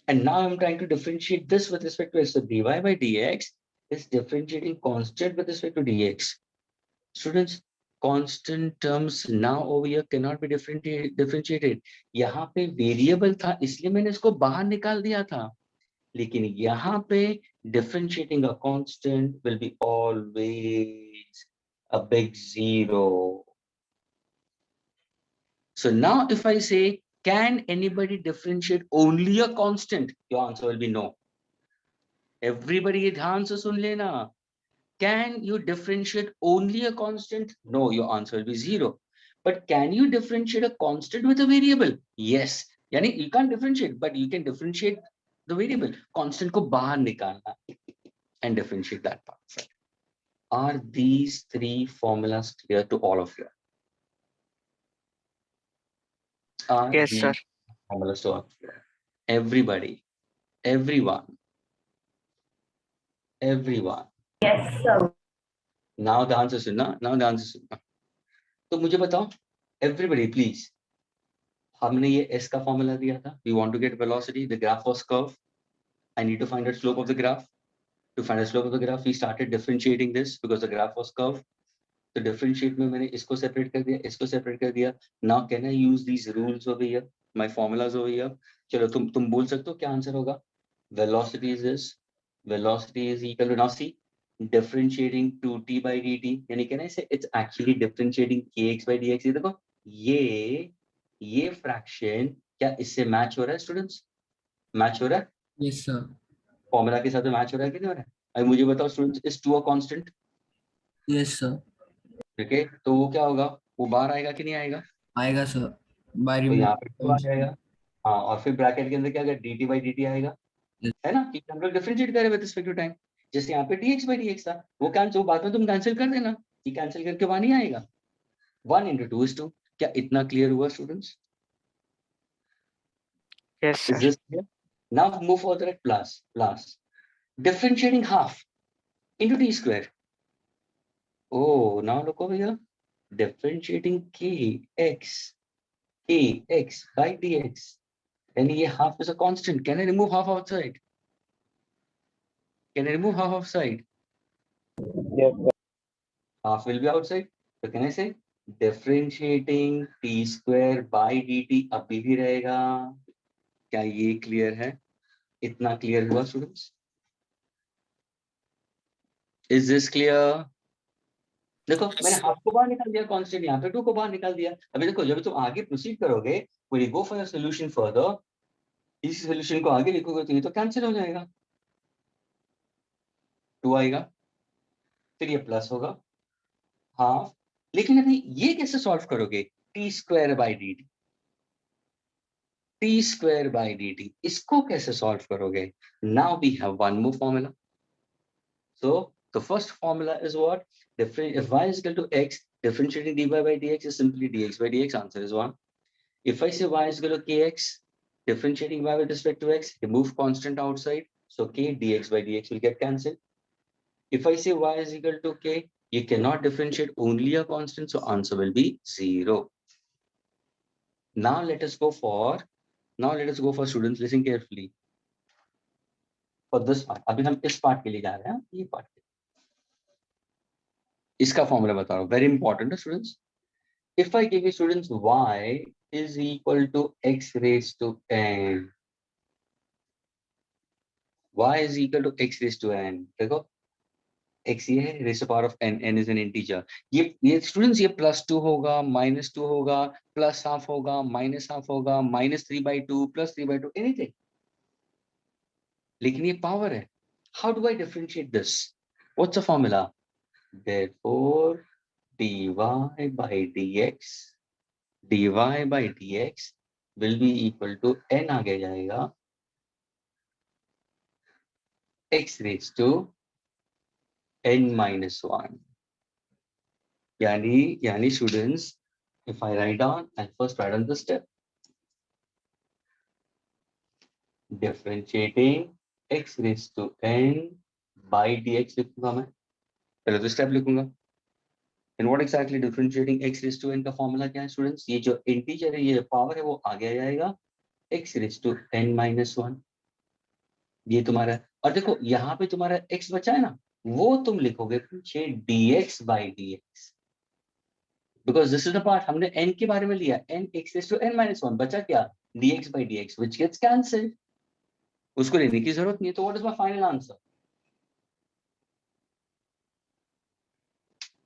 Speaker 1: And now I'm trying to differentiate this with respect to x. So dy by dx is differentiating constant with respect to dx. Students, constant terms now over here cannot be differentiated. यहाँ पे variable था इसलिए मैंने इसको बाहर निकाल दिया था, लेकिन यहाँ पे differentiating a constant will be always a big zero. So now if I say, can anybody differentiate only a constant? Your answer will be no. Everybody ये ध्यान से सुन लेना. Can you differentiate only a constant? No, your answer will be 0. But can you differentiate a constant with a variable? Yes. Yani you can't differentiate, but you can differentiate the variable. Constant को बाहर निकालना and differentiate that part. Are these three formulas clear to all of you? Are
Speaker 3: Yes,
Speaker 1: these
Speaker 3: sir.
Speaker 1: formulas to all of you? Everybody, everyone.
Speaker 2: Yes, sir.
Speaker 1: Now the answer सुनना. तो मुझे बताओ, everybody please. हमने ये s का formula दिया था. We want to get velocity. The graph was curve. I need to find the slope of the graph. To find the slope of the graph, we started differentiating this because the graph was curve. तो differentiate में मैंने इसको separate कर दिया, इसको separate कर दिया. Now can I use these rules over here? My formulas over here. चलो तुम बोल सकते हो क्या आंसर होगा? Velocity is this. Velocity is equal to, now see, differentiating 2t by dt. यानी can I say it's actually differentiating kx by dx? ये देखो, ये fraction क्या इससे मैच हो रहा है स्टूडेंट्स? मैच हो रहा है?
Speaker 4: Yes, sir.
Speaker 1: फॉर्मूला के साथ मैच हो रहा है कि नहीं हो रहा है? अभी मुझे बताओ students, is 2 a constant?
Speaker 4: Yes, sir.
Speaker 1: ठीक है, तो वो क्या होगा? वो बाहर आएगा कि नहीं आएगा?
Speaker 4: आएगा sir. By
Speaker 1: तो यहाँ पे 2 आ
Speaker 4: removing.
Speaker 1: जाएगा. हाँ, और फिर ब्रैकेट के अंदर क्या आएगा? dt by dt आएगा,
Speaker 4: Yes.
Speaker 1: है ना? कि हम लोग डिफरेंशिएट करें विद रिस्पेक्ट टू टाइम. जैसे यहाँ पे dx by dx था, वो कैंसिल, वो बाद में तुम कैंसिल कर देना, ये कैंसिल करके वहां नहीं आएगा. 1 into 2 is 2. क्या इतना क्लियर हुआ students?
Speaker 3: Yes,
Speaker 1: Is
Speaker 3: sir.
Speaker 1: this clear? Now move further at plus. Differentiating half into t square. Oh, now look over here. Differentiating kx by dx. And ये half is a constant. Can I remove half outside? Can I remove half outside?
Speaker 6: Yes,
Speaker 1: Half will be outside. So can I say differentiating t square by dt अभी भी रहेगा? क्या ये clear है? इतना clear हुआ students? Is this clear? देखो मैंने हाफ को बाहर निकाल दिया, कांस्टेंट यहाँ पे 2 को बाहर निकाल दिया. अभी देखो जब तुम आगे प्रोसीड करोगे, when you go for your solution further, इस सॉल्यूशन को आगे लिखोगे तो ये तो कैंसिल हो जाएगा, 2 आएगा, फिर ये प्लस होगा हाफ. लेकिन अभी ये कैसे सॉल्व करोगे? टी स्क्वायर बाई dt, इसको कैसे सॉल्व करोगे? Now we have one more formula. So the first formula is what? if y is equal to x, differentiating dy by dx is simply dx by dx. Answer is 1. If I say y is equal to kx, differentiating y with respect to x, remove constant outside, so k dx by dx will get cancelled. If I say y is equal to k, you cannot differentiate only a constant, so answer will be 0. Now let us go for students, listen carefully. For this part, अभी हम इस part के लिए जा रहे हैं, ये part. इसका फॉर्मूला बता रहा हूँ, very important students. If I give you students y is equal to x raised to n, y is equal to x raised to n. देखो x ये है, raised to power of n, n is an integer. ये students ये +2 होगा, -2 होगा, +½ होगा, -½ होगा, -3/2, +3/2, anything. लेकिन ये पावर है. How do I differentiate this? What's the formula? Therefore, dy by dx will be equal to n आगे जाएगा x raised to n minus 1. यानी students, if I write down, I'll first write on the step. Differentiating x raised to n by dx लिखूंगा मैं. पहले तो step लिखूंगा. And what exactly differentiating x raised to n का formula क्या है students? ये जो इंटीजर है, ये पावर है, वो आगे आ जाएगा x raised to n minus 1. ये तुम्हारा, और देखो यहाँ पे तुम्हारा x बचा है ना, वो तुम लिखोगे पीछे dx by dx. Because this is the part हमने n के बारे में लिया, n x raised to n minus 1. बचा क्या? dx by dx, which gets cancelled. उसको लेने की जरूरत नहीं है. तो what is my final answer?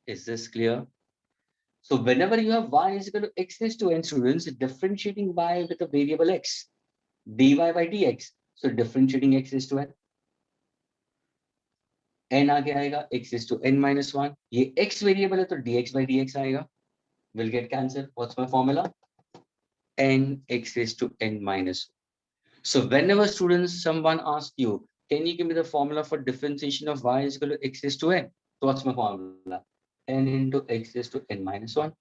Speaker 1: Is this clear? So whenever you have y is equal to x raised to n, students, differentiating y with a variable x, dy by dx. So differentiating x raised to n, n आगे आएगा x raised to n minus 1. ये x variable है तो dx by dx आएगा, will get cancelled. What's my formula? n x raised to n minus 1. So whenever students, someone asks you, can you give me the formula for differentiation of y is equal to x raised to n? So what's my formula? N into x raised to n minus 1.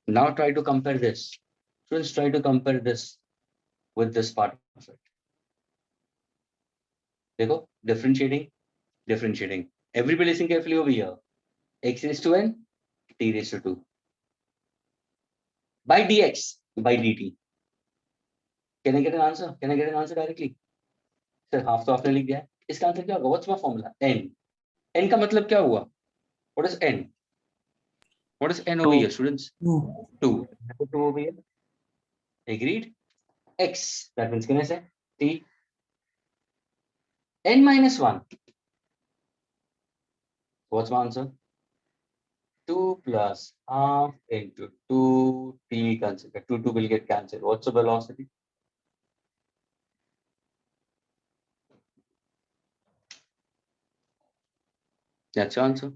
Speaker 1: Now try to compare this. Students, try to compare this with this part of it. देखो, differentiating. Everybody listen carefully over here. X raised to n, t raised to 2. By dx, by dt. Can I get an answer? Can I get an answer directly? Sir, half तो आपने लिख दिया है. इसका answer क्या होगा? What's my formula? N. N का मतलब क्या हुआ? What is n? What is n over here, students?
Speaker 4: 2.
Speaker 1: 2. 2 over here. Agreed? X. That means can I say t? N minus 1. What's my answer? 2 plus half into 2 t consider. 2 will get cancelled. What's the velocity? That's your answer.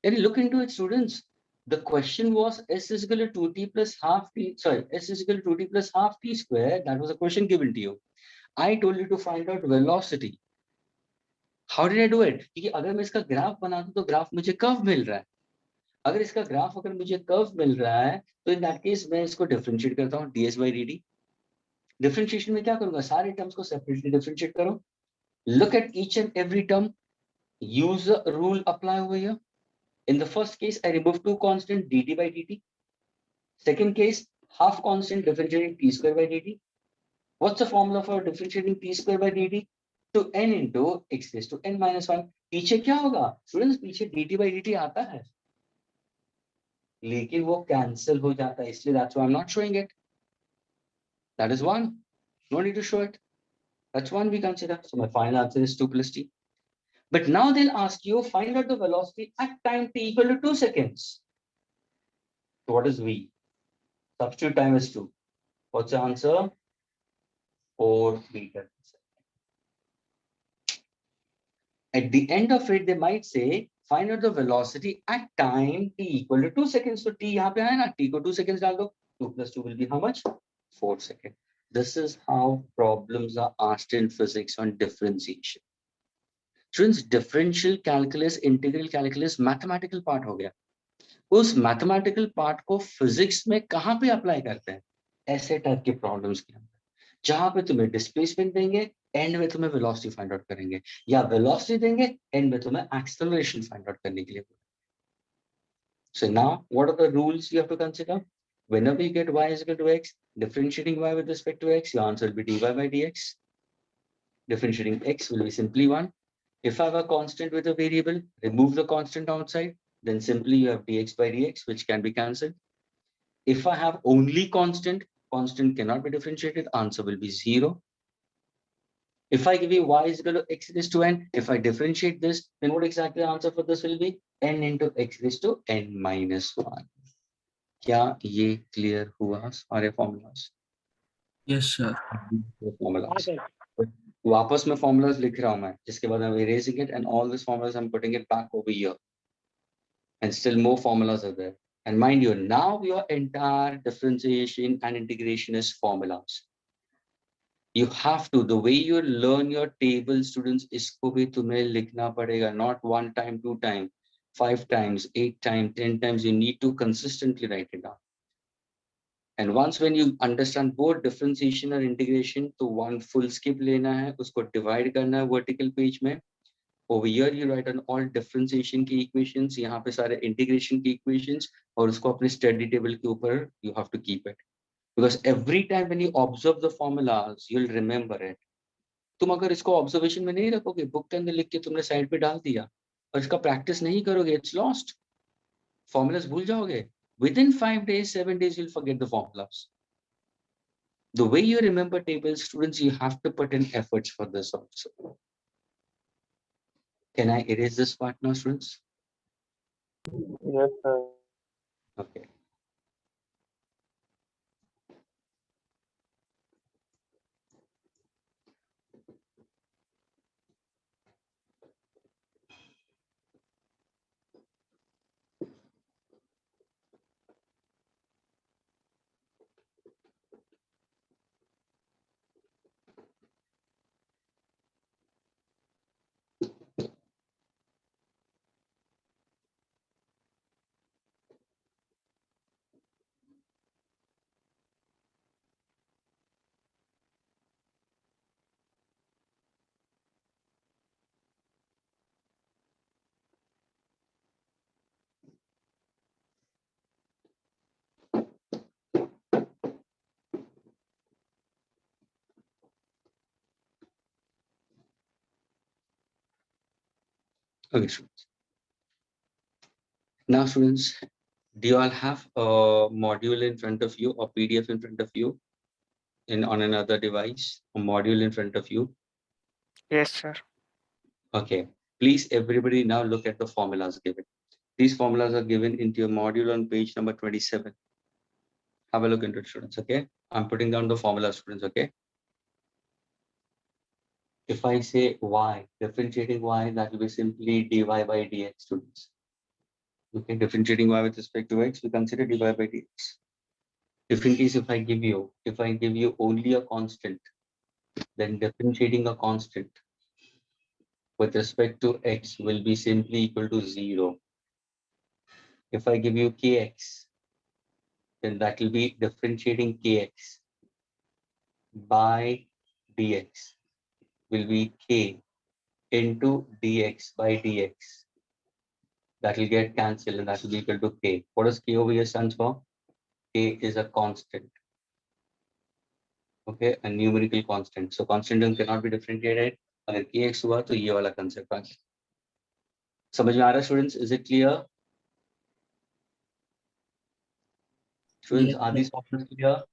Speaker 1: Can you look into it, students? The question was s is equal to 2t plus half t. Sorry, s is equal to 2t plus half t square. That was a question given to you. I told you to find out velocity. How did I do it? क्योंकि अगर मैं इसका graph बनाता तो graph मुझे curve मिल रहा है. अगर इसका ग्राफ अगर मुझे कर्व मिल रहा है तो इन दैट केस मैं इसको डिफरेंशिएट करता हूँ ds by dt. डिफरेंशिएशन में क्या करूंगा? सारे टर्म्स को सेपरेटली डिफरेंशिएट करो. Look at each and every term. Use the rule apply over here. In the first case, I remove two constant dt by dt. Second case, half constant differentiating t square by dt. What's the formula for differentiating t square by dt? To n into x raised to n minus 1. पीछे क्या होगा? Students, पीछे dt by dt आता है, लेकिन वो cancel हो जाता है, इसलिए that's why I'm not showing it. That is one. No need to show it. That's one we consider. So my final answer is 2 plus t. But now they'll ask you, find out the velocity at time t equal to 2 seconds. So what is v? Substitute time is 2. What's the answer? 4 meters. At the end of it, they might say, find out the velocity at time t equal to 2 seconds. So t यहाँ पे आया ना, t को 2 seconds डाल दो. 2 plus 2 will be how much? 4 seconds. This is how problems are asked in physics on differentiation. Students, differential calculus, integral calculus, mathematical part हो गया. उस mathematical part को physics में कहाँ पे apply करते हैं? ऐसे type के problems के अंदर, जहाँ पे तुम्हें displacement देंगे, end में तुम्हें velocity find out करेंगे, या velocity देंगे, end में तुम्हें acceleration find out करने के लिए. So now, what are the rules you have to consider? Whenever you get y is equal to x, differentiating y with respect to x, your answer will be dy by dx. Differentiating x will be simply 1. If I have a constant with a variable, remove the constant outside, then simply you have dx by dx, which can be cancelled. If I have only constant cannot be differentiated, answer will be 0. If I give you y is equal to x raised to n, if I differentiate this, then what exactly the answer for this will be? N into x raised to n minus 1. क्या ये clear हुआ सारे formulas?
Speaker 4: Yes, sir.
Speaker 5: got it.
Speaker 1: वापस मैं formulas लिख रहा हूं मैं, जिसके बाद I'm erasing it and all these formulas I'm putting it back over here. And still more formulas are there. And mind you, now your entire differentiation and integration is formulas. You have to, the way you learn your table, students, इसको भी तुम्हें लिखना पड़ेगा, not 1 time, 2 time, 5 times, 8 times, 10 times. You need to consistently write it down. And once when you understand both differentiation and integration, तो one full skip लेना है, उसको divide करना है vertical page में. Over here you write on all differentiation की equations, यहाँ पे सारे integration की equations, और उसको अपने study table के ऊपर you have to keep it. Because every time when you observe the formulas, you'll remember it. तुम अगर इसको observation में नहीं रखोगे, book के अंदर लिख के तुमने side पे डाल दिया, और इसका practice नहीं करोगे, it's lost. Formulas भूल जाओगे. Within 5 days, 7 days, you'll forget the formulas. The way you remember tables, students, you have to put in efforts for this also. Can I erase this part now, students?
Speaker 7: Yes, sir.
Speaker 1: Okay. Okay, students. Now, students, do you all have a module in front of you or PDF in front of you on another device, a module in front of you?
Speaker 3: Yes, sir.
Speaker 1: Okay. Please, everybody now look at the formulas given. These formulas are given into your module on page number 27. Have a look into it, students, okay? I'm putting down the formula, students, okay? If I say y, differentiating y, that will be simply dy by dx, students. Okay, differentiating y with respect to x, we consider dy by dx. If in case, if I give you only a constant, then differentiating a constant with respect to x will be simply equal to 0. If I give you kx, then that will be differentiating kx by dx will be k into dx by dx. That will get cancelled and that will be equal to k. What does k over here stands for? K is a constant. Okay, a numerical constant. So constant term cannot be differentiated. अगर kx हुआ तो ये वाला concept आ गया. समझ में आ रहा है students? Is it clear? Students,
Speaker 4: Yes,
Speaker 1: are
Speaker 4: sir.
Speaker 1: these options clear?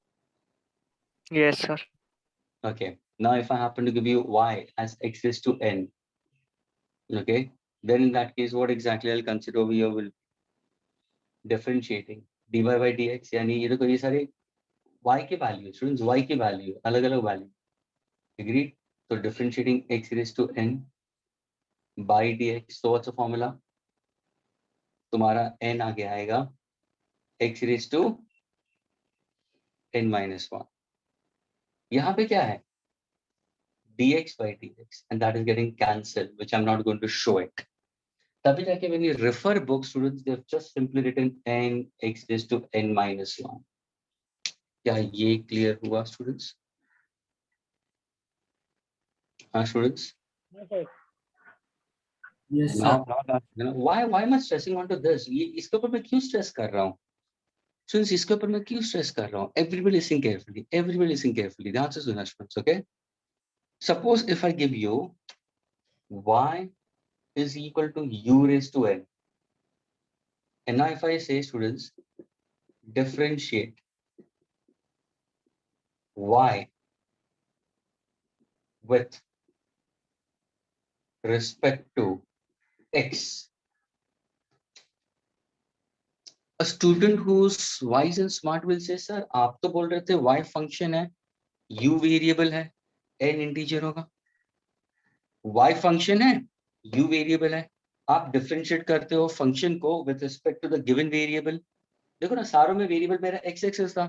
Speaker 3: Yes, sir.
Speaker 1: Okay. Now, if I happen to give you y as x raised to n, okay, then in that case, what exactly I'll consider over here will differentiating dy by dx. यानी ये तो कोई सारे y के value, students, y के value, अलग-अलग value. Agreed? So differentiating x raised to n by dx. So what's the formula? तुम्हारा n आगे आएगा x raised to n minus 1. यहाँ पे क्या है? dx by dx, and that is getting cancelled, which I'm not going to show it. तभी जाके when you refer book, students, they've just simply written n x raised to n minus 1. क्या ये clear हुआ, students? हाँ, students?
Speaker 5: Yes, sir.
Speaker 4: Yes, sir.
Speaker 1: Now, why am I stressing onto this? ये इसके ऊपर मैं क्यों stress कर रहा हूँ? Students, इसके ऊपर मैं क्यों stress कर रहा हूँ? Everybody listen carefully. Everybody listen carefully. The answer is no, students. Okay. Suppose if I give you y is equal to u raised to n, and now if I say, students, differentiate y with respect to x. A student who's wise and smart will say, sir, आप तो बोल रहे थे y function है, u variable है, n integer होगा. y function है, u variable है, आप डिफरेंशिएट करते हो फंक्शन को with respect to the given variable. देखो ना, सारों में वेरिएबल मेरा x एक्सिस था,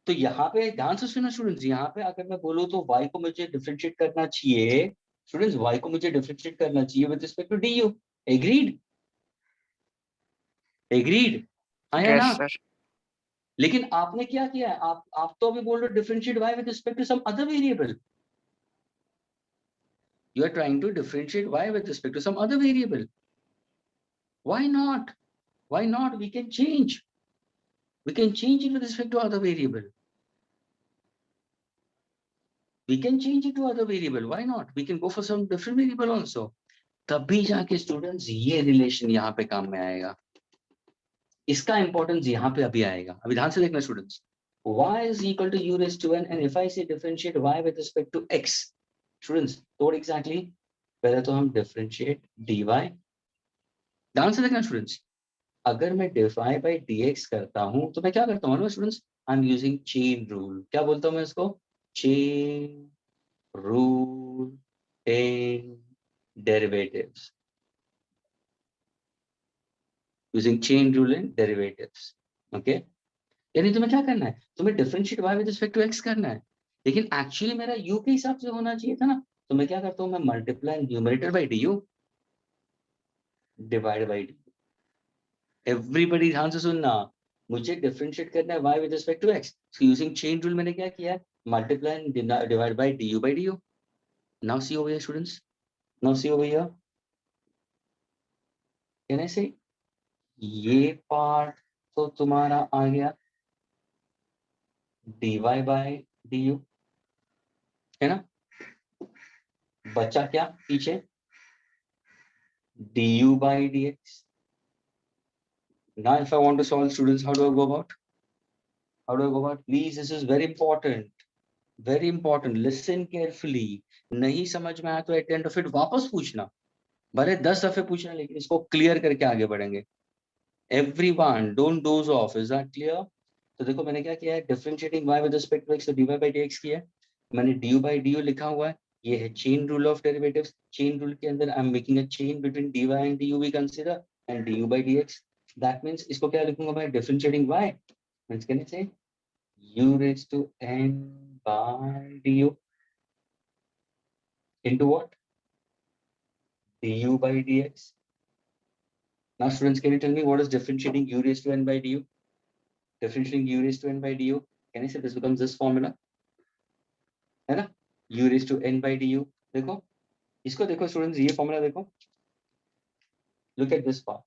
Speaker 1: तो यहाँ पे ध्यान से सुनो स्टूडेंट्स, यहाँ पे अगर मैं बोलूँ तो y को मुझे डिफरेंशिएट करना चाहिए स्टूडेंट्स, y को मुझे डिफरेंशिएट करना चाहिए with respect to du। Agreed? Agreed? आया
Speaker 3: Yes,
Speaker 1: ना?
Speaker 3: sir.
Speaker 1: लेकिन आपने क्या किया है, आप तो अभी बोल रहे हो differentiate y with respect to some other variable. You are trying to differentiate y with respect to some other variable. Why not? Why not? We can change. We can change it with respect to other variable. We can change it to other variable. Why not? We can go for some different variable also. तभी जाके students ये relation यहाँ पे काम में आएगा, इसका importance यहाँ पे अभी आएगा। अभी ध्यान से देखना students, y is equal to u raised to n and if I say differentiate y with respect to x, students तो what exactly? पहले तो हम differentiate dy, ध्यान से देखना स्टूडेंट्स, अगर मैं डिवाई बाई dx करता हूं तो मैं क्या करता हूँ students, I am using chain rule. क्या बोलता हूँ मैं इसको? Chain rule in derivatives, using chain rule in derivatives. Okay, यानी तुम्हें क्या करना है, तुम्हें differentiate y with respect to x करना है, लेकिन एक्चुअली मेरा u के हिसाब से होना चाहिए था ना, तो मैं क्या करता हूँ, मैं multiply numerator by du divide by du। Everybody ध्यान से सुनना, मुझे डिफरेंशिएट करना है y with respect to x, so using chain rule मैंने क्या किया है, multiply divide by du by du। Now see over here students, now see over here, can I say ये पार्ट तो तुम्हारा आ गया dy by du, है ना, बचा क्या पीछे, du by dx। Now if I want to solve students, how do I go about? How do I go about? Please, this is very important. Very important. Listen carefully. नहीं समझ में आया तो at the end of it वापस पूछना, भले 10 दफे पूछना, लेकिन इसको क्लियर करके आगे बढ़ेंगे। Everyone, don't doze off. Is that clear? तो देखो मैंने क्या किया है, differentiating y with respect to x, तो dy by dx किया है, मैंने du by du लिखा हुआ है, ये है chain rule of derivatives. Chain rule के अंदर I am making a chain between dy and du we consider and du by dx। That means इसको क्या लिखूंगा मैं, differentiating y means can I say u raised to n by du into what, du by dx। Now students, can you tell me what is differentiating u raised to n by du? Differentiating u raised to n by du, can I say this becomes this formula, है ना, u raised to n by du। देखो इसको, देखो students ये formula देखो, look at this part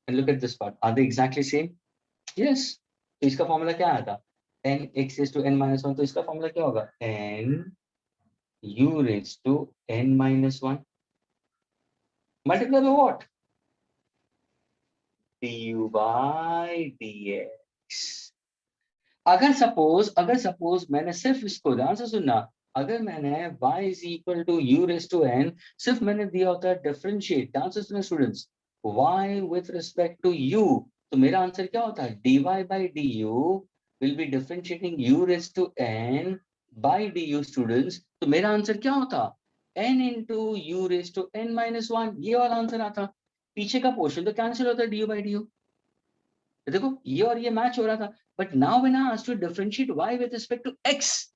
Speaker 1: and look at this part, are they exactly same? Yes। तो इसका formula क्या आया था, n x raised to n minus 1, तो इसका फॉर्मूला क्या होगा, n u raised to n minus 1 multiplied by what, du by dx। अगर सपोज मैंने सिर्फ इसको ध्यान से सुनना, अगर मैंने y is equal to u raised to n सिर्फ मैंने दिया होता है डिफरेंशिएट, ध्यान से सुनो students, y with respect to u, तो मेरा आंसर क्या होता है, dy by du will be differentiating u raised to n by du students, तो मेरा आंसर क्या होता, n into u raised to n minus 1, ये वाला आंसर आता। पीछे का पोर्शन तो कैंसिल होता है du by du, देखो ये और ये मैच हो रहा था, but now when I asked to differentiate y with respect to x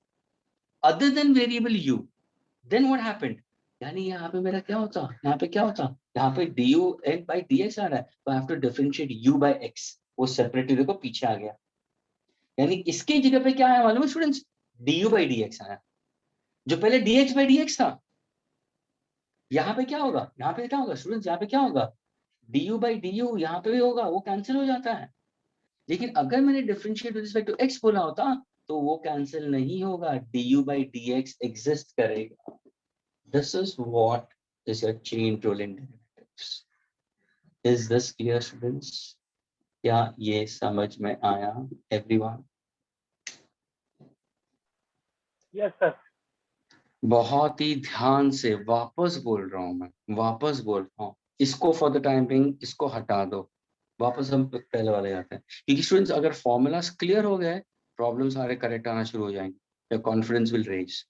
Speaker 1: other than variable u, then what happened, यानी यहाँ पे मेरा क्या होता, यहाँ पे क्या होता, यहाँ पे du n by dx आ रहा है, तो I have to differentiate u by x, वो सेपरेटली देखो पीछे आ गया, यानी इसके जगह पे क्या आया मालूम है स्टूडेंट्स, du by dx आया, जो पहले dx by dx था, यहाँ पे क्या होगा, यहाँ पे क्या होगा स्टूडेंट्स, यहाँ पे क्या होगा, du by du यहाँ पे भी होगा, वो कैंसिल हो जाता है, लेकिन अगर मैंने differentiate with respect to x बोला होता तो वो कैंसिल नहीं होगा, du by dx एग्जिस्ट करेगा। This is what is your chain rule in derivatives. Is this clear students? क्या ये समझ में आया एवरीवन?
Speaker 7: Yes sir.
Speaker 1: बहुत ही ध्यान से वापस बोल रहा हूं मैं, वापस बोल रहा हूं, इसको फॉर द टाइम बिंग इसको हटा दो, वापस हम पहले वाले जाते हैं, क्योंकि स्टूडेंट्स अगर फॉर्मूलास क्लियर हो गए, प्रॉब्लम सारे करेक्ट आना शुरू हो जाएंगे, your confidence will raise.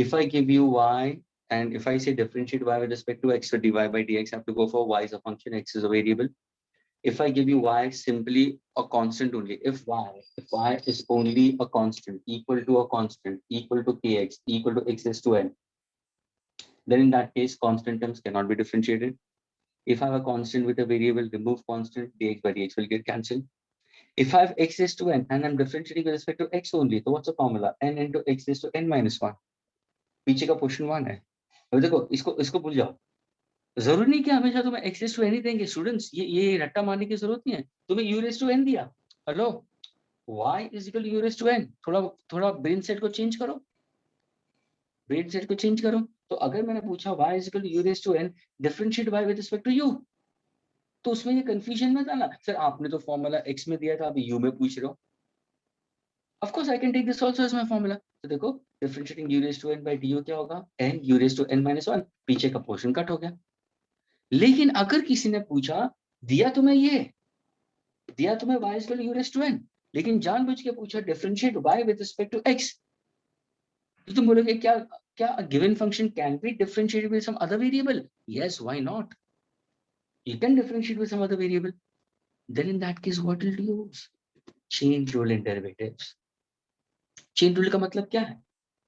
Speaker 1: If I give you y, and if I say differentiate y with respect to x, so dy by dx, I have to go for y is a function, x is a variable. If I give you y simply a constant only, if y is only a constant equal to a constant equal to kx equal to x is to n, then in that case constant terms cannot be differentiated. If I have a constant with a variable, remove constant, dx by dx will get cancelled. If I have x is to n and I'm differentiating with respect to x only, so what's the formula? N into x is to n minus 1. पीछे का question 1 है. अब देखो इसको भूल जाओ. जरूरी नहीं कि हमेशा तुम्हें x is to n ही देंगे स्टूडेंट्स. ये रट्टा मारने की जरूरत नहीं है. तुम्हें u raised to n दिया. Hello, y is equal to u raised to n. थोड़ा ब्रेन सेट को चेंज करो. ब्रेन सेट को चेंज करो. तो अगर मैंने पूछा y is equal to u raised to n, differentiate y with respect to u, तो उसमें ये कंफ्यूजन मत आना. सर आपने तो फॉर्मूला x में दिया था, अभी u में पूछ रहे हो. Of course I can take this also as my formula. तो देखो differentiating u raised to n by du क्या होगा? n u raised to n minus 1. पीछे का पोर्शन कट हो गया. लेकिन अगर किसी ने पूछा, दिया तुम्हें y is equal to u raised to n, लेकिन जानबूझ के पूछा differentiate y with respect to x, तो तुम बोलोगे क्या a given function can be differentiated with some other variable? Yes, why not? You can differentiate with some other variable. Then in that case what will you use? Chain rule in derivatives. Chain rule का मतलब क्या है?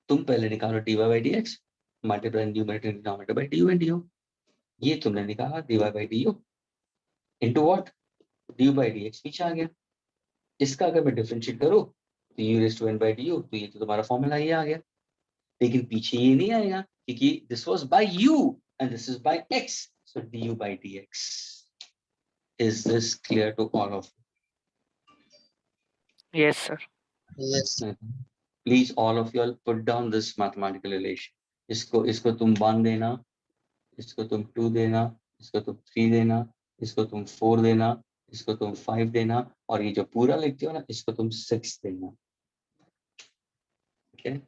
Speaker 1: तुम पहले निकालो dy by dx, multiply numerator and denominator by du and du. ये तुमने निकाला dy by du into what? du by dx पीछे आ गया. इसका अगर मैं डिफरेंशिएट करूं तो u raised to n by du, तो ये तो तुम्हारा फॉर्मूला ये आ गया. लेकिन पीछे ये नहीं आएगा क्योंकि this was by u and this is by x, so du by dx. Is this clear to all of
Speaker 3: Yes, sir.
Speaker 1: you? Please all of you all put down this mathematical relation. इसको तुम 1 देना, इसको तुम 2 देना, इसको तुम 3 देना, इसको तुम 4 देना, इसको तुम 5 देना, और ये जो पूरा लिखते हो ना इसको तुम 6 देना. Okay?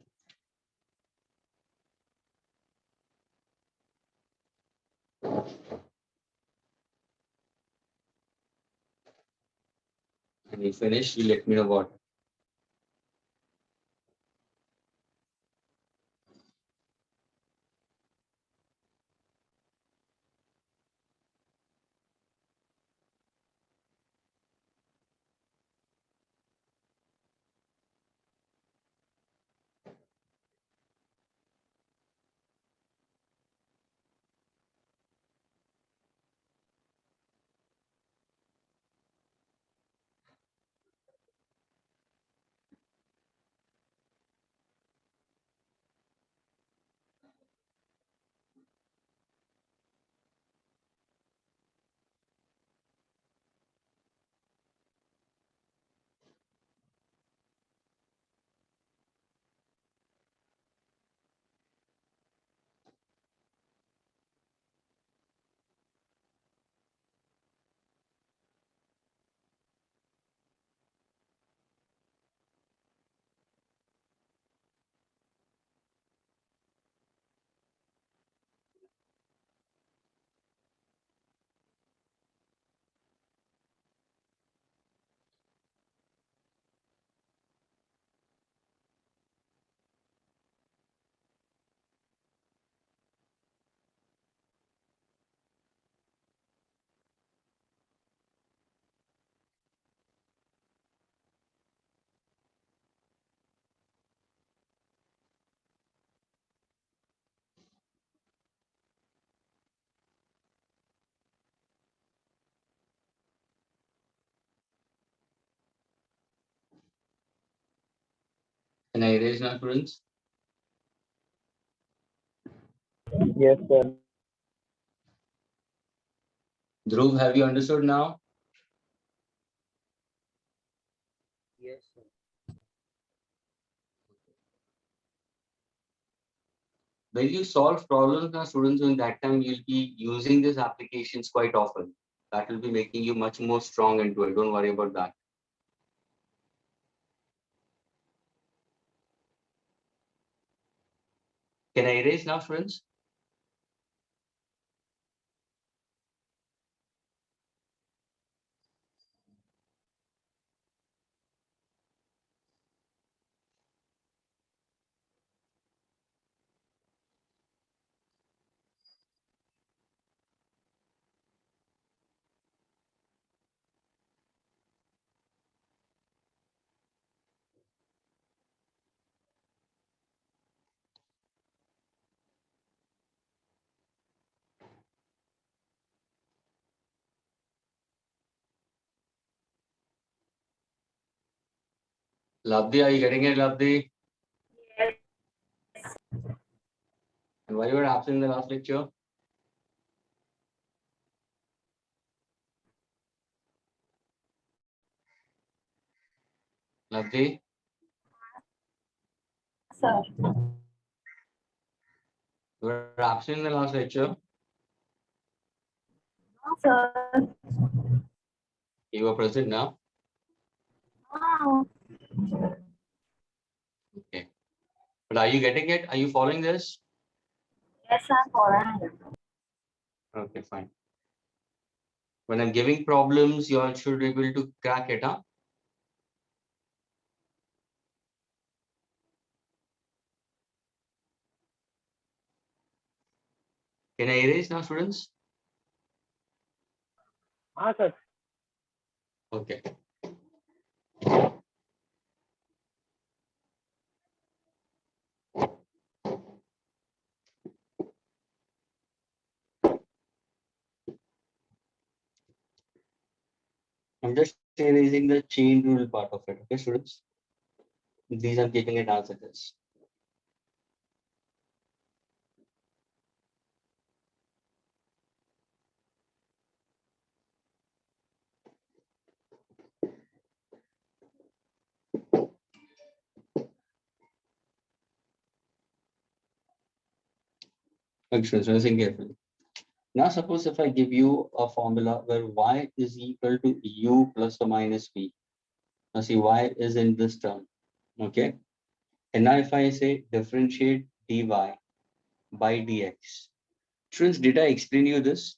Speaker 1: When you finish, you let me know what. Can I erase now, students?
Speaker 7: Yes, sir.
Speaker 1: Dhruv, have you understood now?
Speaker 5: Yes, sir.
Speaker 1: When you solve problems now, students, in that time you'll be using these applications quite often. That will be making you much more strong into it. Don't worry about that. Can I erase now, students? Labdi, are you getting it, Labdi?
Speaker 2: Yes.
Speaker 1: And why you were absent in the last lecture? Labdi,
Speaker 2: Sir.
Speaker 1: you were absent in the last lecture.
Speaker 2: No, sir.
Speaker 1: You were present now.
Speaker 2: No.
Speaker 1: Okay. But are you getting it? Are you following this?
Speaker 2: Yes, I'm following.
Speaker 1: Okay, fine. When I'm giving problems, you all should be able to crack it, huh? Can I erase now, students?
Speaker 7: Sir.
Speaker 1: Okay. I'm just erasing the chain rule part of it, okay, students? These I'm keeping it as it is. Okay, students, listen carefully. Now, suppose if I give you a formula where y is equal to u plus or minus v. Now, see, y is in this term, okay? And now if I say differentiate dy by dx. Students, did I explain you this?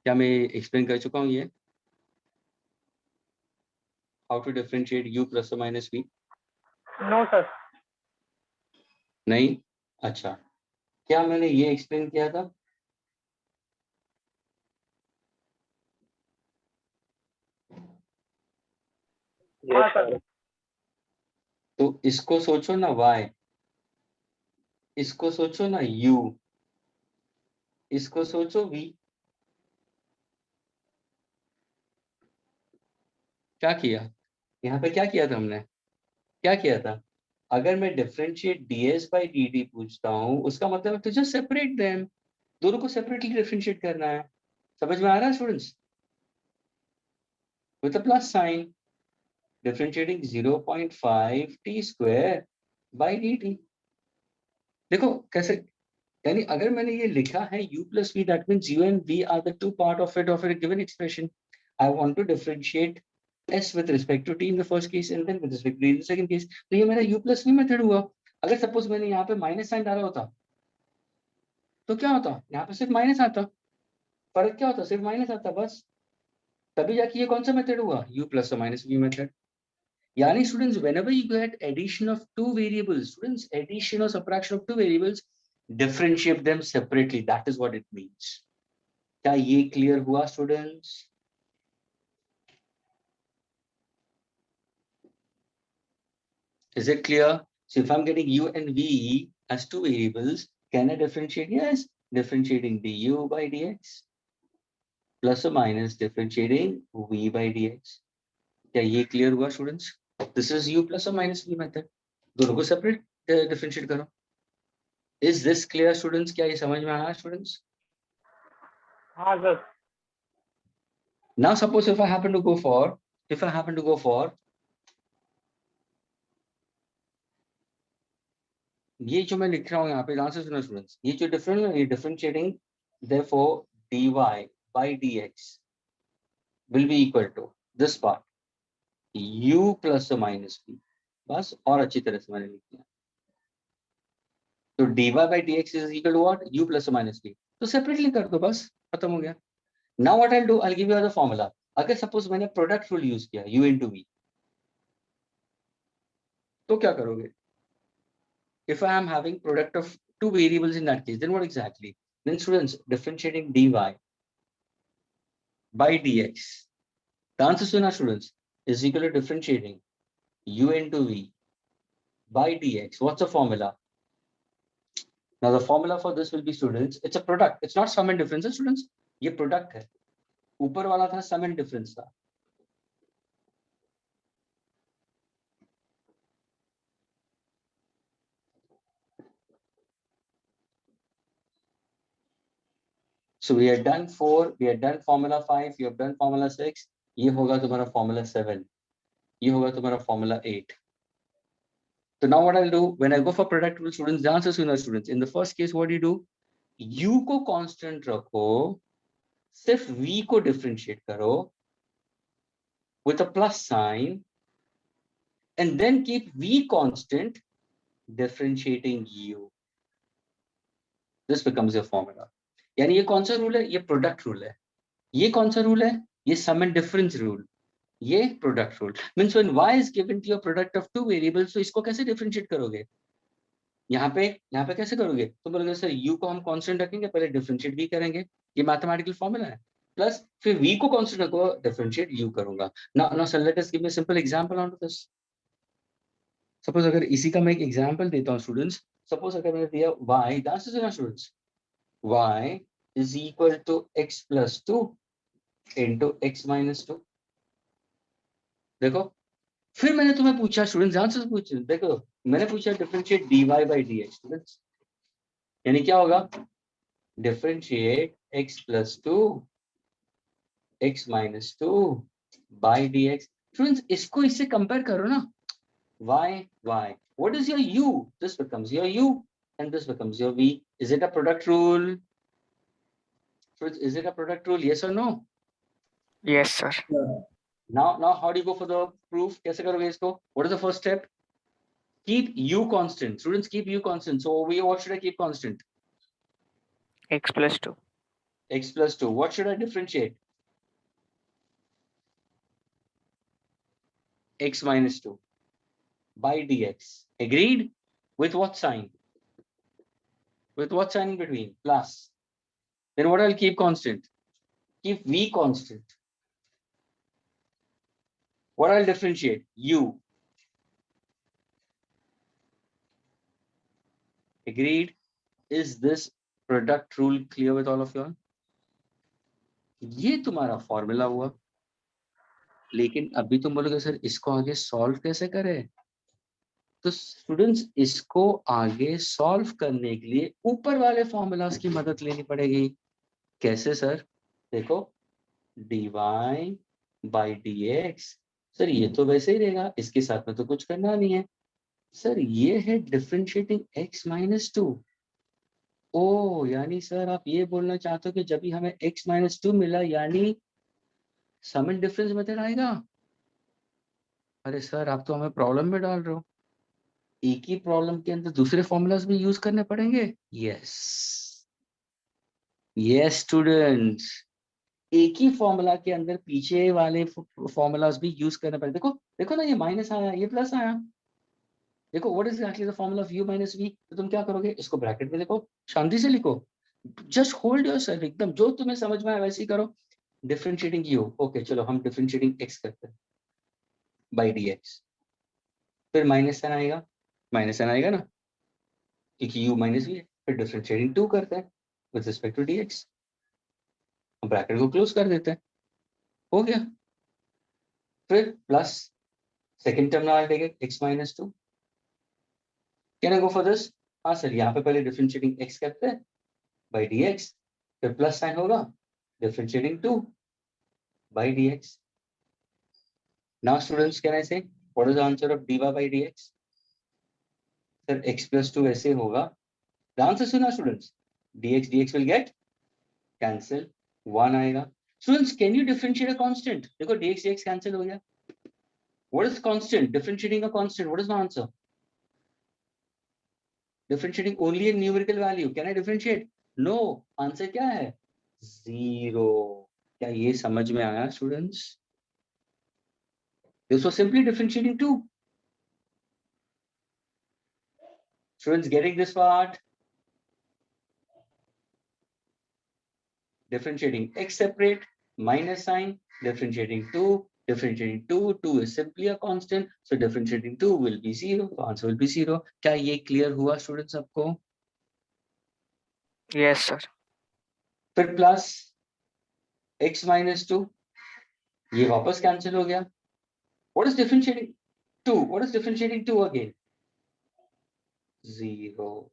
Speaker 1: क्या मैं explain कर चुका हूँ ये? How to differentiate u plus or minus v?
Speaker 7: No, sir.
Speaker 1: नहीं? अच्छा. क्या मैंने ये explain किया था?
Speaker 7: Yes, sir.
Speaker 1: तो इसको सोचो ना y, इसको सोचो ना u, इसको सोचो v. क्या किया? यहाँ पे क्या किया था हमने? क्या किया था? अगर मैं डिफरेंशिएट ds by dt पूछता हूँ, उसका मतलब है तुझे सेपरेट देम, दोनों को सेपरेटली डिफरेंशिएट करना है. समझ में आ रहा है students? With a plus sign, differentiating 0.5 t square by dt. देखो कैसे, यानी अगर मैंने ये लिखा है u plus v, that means u and v are the two part of it of a given expression. I want to differentiate s with respect to t in the first case and then with respect to t in the second case. तो ये मेरा u plus v method हुआ. अगर suppose मैंने यहाँ पे minus sign डाला होता तो क्या होता? यहाँ पे सिर्फ माइनस आता. फर्क क्या होता? सिर्फ माइनस आता बस. तभी जाके ये कौन सा मेथड हुआ? u plus or minus v method. यानी students, whenever you get addition of two variables, students, addition or subtraction of two variables, differentiate them separately. That is what it means. क्या ये क्लियर हुआ students? Is it clear? So if I'm getting u and v as two variables, can I differentiate? Yes, differentiating du by dx plus or minus differentiating v by dx. क्या ये clear हुआ students? This is u plus or minus v method. दोनों को separate differentiate करो. Is this clear students? क्या ये समझ में आया students?
Speaker 7: Sir.
Speaker 1: Now suppose if I happen to go for ये जो मैं लिख रहा हूँ यहाँ पे, ध्यान से सुनो स्टूडेंट्स, ये जो differentiating therefore dy by dx will be equal to this part u plus or minus v. बस और अच्छी तरह से मैंने लिख दिया. तो dy by dx is equal to what? U plus or minus v. तो सेपरेटली कर दो, बस खत्म हो गया. Now what I'll do, I'll give you the formula. अगर सपोज मैंने प्रोडक्ट रूल यूज किया u into v, तो क्या करोगे? If I am having product of two variables in that case, then what exactly? Then students, differentiating dy by dx. The answer is students is equal to differentiating u into v by dx. What's the formula? Now the formula for this will be students, it's a product. It's not sum and difference, students. ये product है. ऊपर वाला था sum and difference था. So we have done 4, we have done formula 5, you have done formula 6. ये होगा तुम्हारा formula 7. ये होगा तुम्हारा formula 8. So now what I'll do when I go for product rule, students, ध्यान से सुनना students. In the first case, what do you do? U को constant रखो, सिर्फ V को differentiate करो with a plus sign, and then keep V constant, differentiating U. This becomes your formula. यानी ये कौन सा रूल है? ये प्रोडक्ट रूल है. ये कौन सा रूल है? ये सम एंड डिफरेंस रूल. ये product rule means when y is given to your product of two variables, तो इसको कैसे डिफरेंशिएट करोगे? यहाँ पे कैसे करोगे? तो बोलोगे सर u को हम कांस्टेंट रखेंगे, पहले डिफरेंशिएट भी करेंगे. ये मैथमेटिकल फॉर्मूला है. प्लस फिर v को कांस्टेंट रखो, डिफरेंशिएट u करूंगा. Now sir let us give me a simple example on this. Suppose अगर इसी का मैं एक एग्जांपल देता हूं स्टूडेंट्स. सपोज अगर मैंने दिया y, that's is students, y is equal to x plus 2 into x minus 2. देखो, फिर मैंने तुम्हें पूछा स्टूडेंट्स, ध्यान से पूछ, देखो मैंने पूछा differentiate dy by dx. Students यानी क्या होगा? Differentiate x plus 2 x minus 2 by dx. Students इसको इससे कंपेयर करो ना. y, what is your u? This becomes your u and this becomes your v. Is it a product rule? Is it a product rule? Yes or no?
Speaker 3: Yes, sir.
Speaker 1: Now how do you go for the proof? कैसे करोगे इसको? What is the first step? Keep u constant. Students, keep u constant. So what should I keep constant?
Speaker 3: X plus 2.
Speaker 1: X plus 2. What should I differentiate? X minus 2 by dx. Agreed? With what sign? With what sign in between? Plus. Then what I'll keep constant? Keep v constant. What I'll differentiate? U. Agreed? Is this product rule clear with all of you all? ये तुम्हारा formula हुआ. लेकिन अभी तुम बोलोगे sir इसको आगे solve कैसे करें? तो स्टूडेंट्स इसको आगे सॉल्व करने के लिए ऊपर वाले फॉर्मूलाज की मदद लेनी पड़ेगी. कैसे सर? देखो dy by dx. सर ये तो वैसे ही रहेगा, इसके साथ में तो कुछ करना नहीं है. सर ये है डिफरेंशिएटिंग x minus 2. ओ यानी सर आप ये बोलना चाहते हो कि जब भी हमें x minus 2 मिला यानी सम एंड डिफरेंस मेथड आएगा? अरे सर आप तो हमें प्रॉब्लम में डाल रहे हो. एक ही प्रॉब्लम के अंदर दूसरे फॉर्मूलाज भी यूज करने पड़ेंगे. यस स्टूडेंट्स, एक ही फॉर्मूला के अंदर पीछे वाले फॉर्मूलाज भी यूज करने पड़ेंगे. देखो ना, ये माइनस आया, ये प्लस आया. देखो what is actually the formula of u minus v. तो तुम क्या करोगे? इसको ब्रैकेट में देखो, शांति से लिखो, जस्ट होल्ड योरसेल्फ, एकदम जो तुम्हें समझ में आए वैसे ही करो. Differentiating u. ओके चलो हम डिफरेंशिएटिंग x करते हैं बाय dx. फिर माइनस साइन आएगा, ना, क्योंकि u minus v है. फिर डिफरेंशिएटिंग 2 करते हैं विद रिस्पेक्ट टू dx. हम ब्रैकेट को क्लोज कर देते हैं. हो गया. फिर प्लस सेकंड टर्म ना लेंगे x minus 2. Can I go for this? हाँ सर, यहाँ पे पहले डिफरेंशिएटिंग x करते हैं बाय dx, फिर प्लस साइन होगा differentiating 2 by dx. Now students can I say what is the answer of dy by dx? Sir x plus 2 ऐसे होगा. ध्यान से सुना students, dx will get cancel, 1 आएगा. Students can you differentiate a constant? देखो dx cancel हो गया. What is constant? Differentiating a constant. What is the answer? Differentiating only a numerical value. Can I differentiate? No. Answer क्या है? 0. क्या ये समझ में आया students? This was simply differentiating 2. Students getting this part? Differentiating x separate, minus sign, differentiating 2, differentiating 2 is simply a constant, so differentiating 2 will be 0, the answer will be 0. क्या ये clear हुआ students सबको?
Speaker 3: Yes, sir.
Speaker 1: फिर plus x minus 2, ये वापस cancel हो गया. What is differentiating 2? What is differentiating 2 again? 0.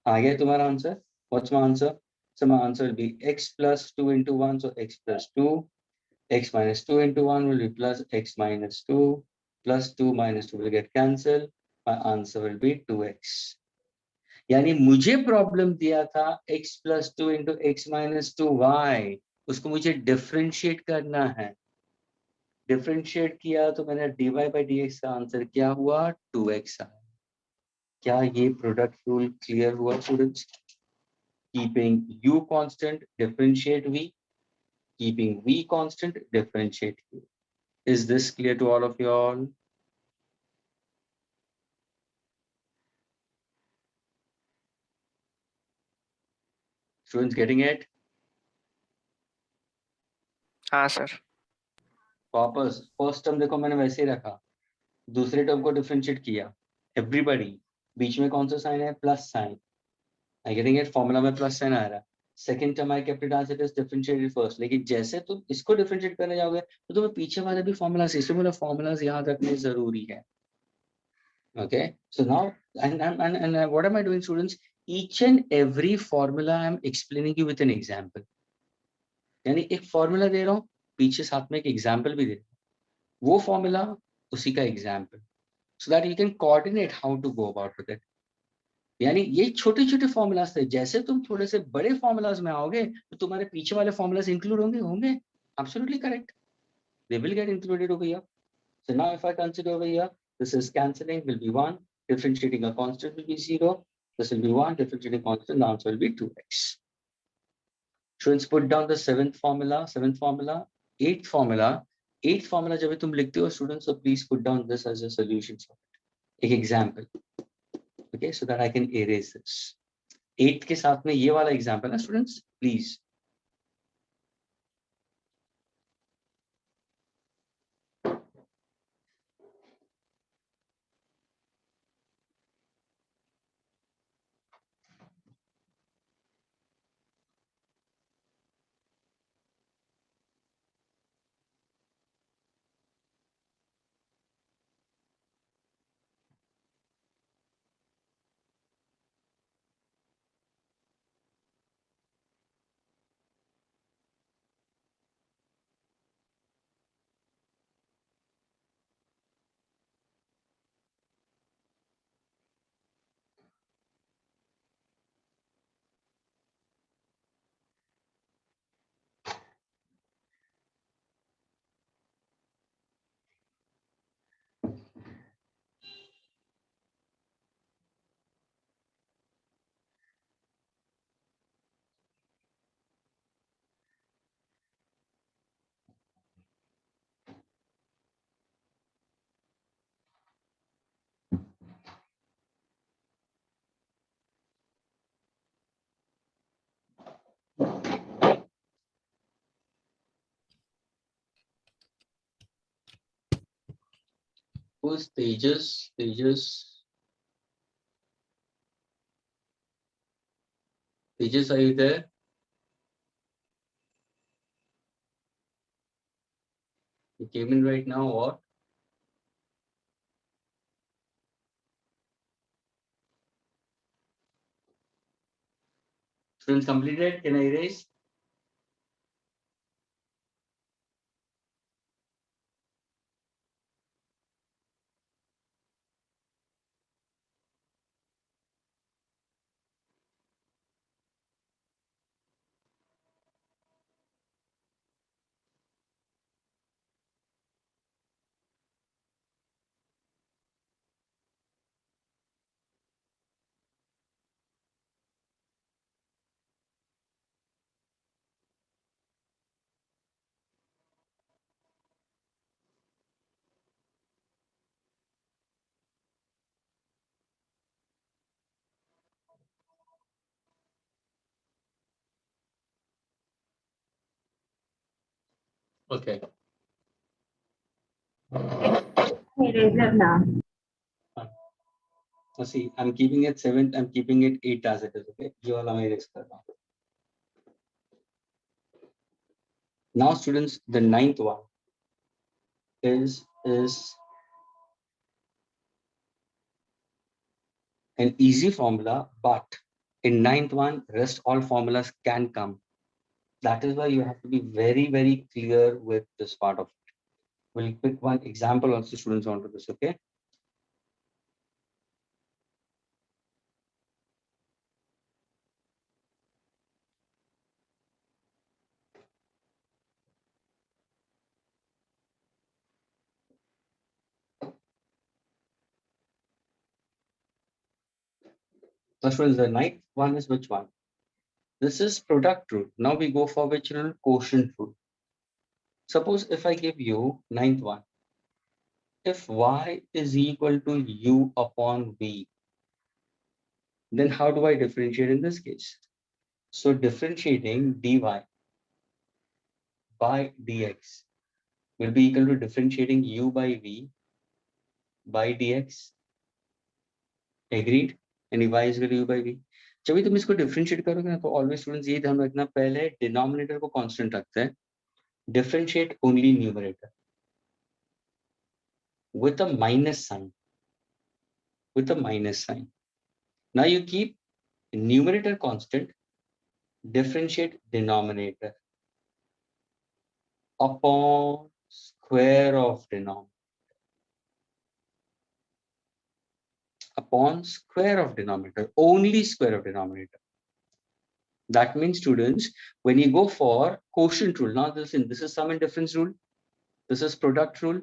Speaker 1: आ गया तुम्हारा answer. What's my answer? So my answer will be x plus 2 into 1, so x plus 2. X minus 2 into 1 will be plus x minus 2. Plus 2 minus 2 will get cancelled. My answer will be 2x. यानी मुझे problem दिया था x plus 2 into x minus 2y, उसको मुझे differentiate करना है. Differentiate किया तो मैंने dy by dx का आंसर क्या हुआ, 2x आया. क्या ये प्रोडक्ट रूल क्लियर हुआ students? Keeping u constant, differentiate v. Keeping v constant, differentiate u. Is this clear to all of you all? Students getting it?
Speaker 3: हाँ सर.
Speaker 1: वापस first term देखो मैंने वैसे ही रखा, दूसरे टर्म को डिफरेंशिएट किया. एवरीबॉडी, बीच में कौन सा साइन है, plus sign. I getting it? Formula में प्लस साइन आ रहा है. Second term I kept it as it is differentiated first. लेकिन जैसे तुम इसको डिफरेंशिएट करने जाओगे तो तुम्हें पीछे वाले भी फॉर्मूला से, इसलिए बोला फॉर्मूलाज याद रखने जरूरी है. Okay, so now and what am I doing, students? Each and every formula I am explaining you with an example. यानी एक फॉर्मूला दे रहा हूँ, पीछे साथ में एक एग्जाम्पल भी दे रहा हूँ, वो फॉर्मूला उसी का example, so that you can coordinate how to go about with it. यानी ये छोटे छोटे फॉर्मूलाज थे, जैसे तुम थोड़े से बड़े फॉर्मूलाज में आओगे तो तुम्हारे पीछे वाले फॉर्मूलाज इंक्लूड होंगे. Absolutely correct. They will get included over here. So now if I consider over here, this is cancelling will be 1, differentiating a constant will be 0. This will be 1, differentiating constant, the answer will be 2x. Students, put down the seventh formula, eighth formula. Eighth formula जब तुम लिखते हो students, so please put down this as a solution for it. एक example. Okay, so that I can erase this. Eighth के साथ में ये वाला example है students, please. Who's Tejas? Tejas, are you there? You came in right now, or? Students completed, can I erase? Okay.
Speaker 2: Eraser now.
Speaker 1: See, I'm keeping it 7, I'm keeping it 8 as it is, okay? You all are erase kar raha hu. Now students, the ninth one is an easy formula, but In ninth one, rest all formulas can come. That is why you have to be very, very clear with this part of it. We'll pick one example also, students, onto this, okay? So students, the ninth one is which one? This is product rule. Now we go for which rule? Quotient rule. Suppose if I give you ninth one, if y is equal to u upon v, then how do I differentiate in this case? So differentiating dy by dx will be equal to differentiating u by v by dx. Agreed? And y is equal to u by v. जब भी तुम इसको differentiate करोगे ना, तो always students ये ध्यान रखना, पहले डिनोमिनेटर को कांस्टेंट रखते हैं, differentiate only numerator with a minus sign. With a minus sign. Now you keep numerator constant, differentiate denominator upon square of denominator. Upon square of denominator, only square of denominator. That means, students, when you go for quotient rule, now this is sum and difference rule, this is product rule,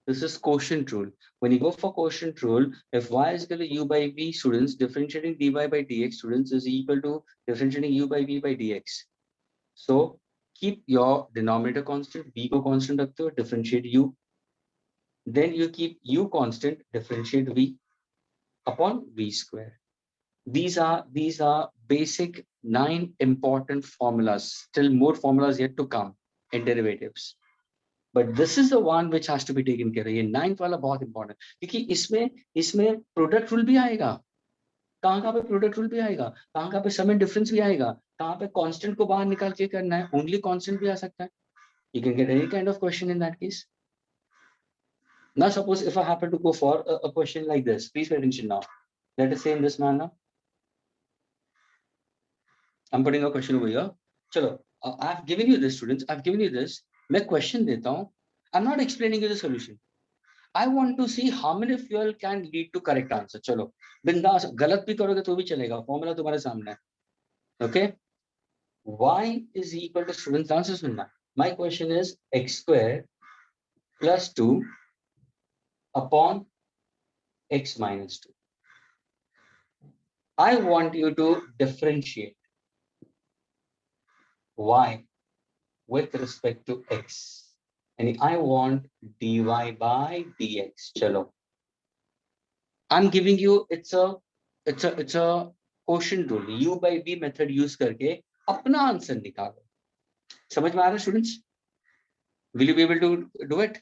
Speaker 1: this is quotient rule. When you go for quotient rule, if y is equal to u by v, students, differentiating dy by dx, students, is equal to differentiating u by v by dx. So keep your denominator constant, v को constant रखते हो, differentiate u. Then you keep u constant, differentiate v upon v square. These are basic 9 important formulas. Still more formulas yet to come in derivatives. But this is the one which has to be taken care of. ये 9th वाला बहुत important, क्योंकि इसमें product rule भी आएगा. कहाँ पे product rule भी आएगा, कहाँ पे sum and difference भी आएगा, कहाँ पे constant को बाहर निकाल के करना है, only constant भी आ सकता है. You can get any kind of question in that case. Now suppose if I happen to go for a question like this, please pay attention now. Let us say in this manner. I'm putting a question over here. Chalo, I've given you this, students. I've given you this. मैं question देता हूँ. I'm not explaining you the solution. I want to see how many of you all can lead to correct answer. चलो, बिंदास, गलत भी करोगे तो भी चलेगा. Formula तुम्हारे सामने है. Okay? Y is equal to, students, answer सुनना. My question is x square plus 2 upon x minus 2. I want you to differentiate y with respect to x. And I want dy by dx. Chalo. I'm giving you, it's a quotient rule. U by v method use करके अपना answer निकालो. समझ में आ रहा है, students? Will you be able to do it?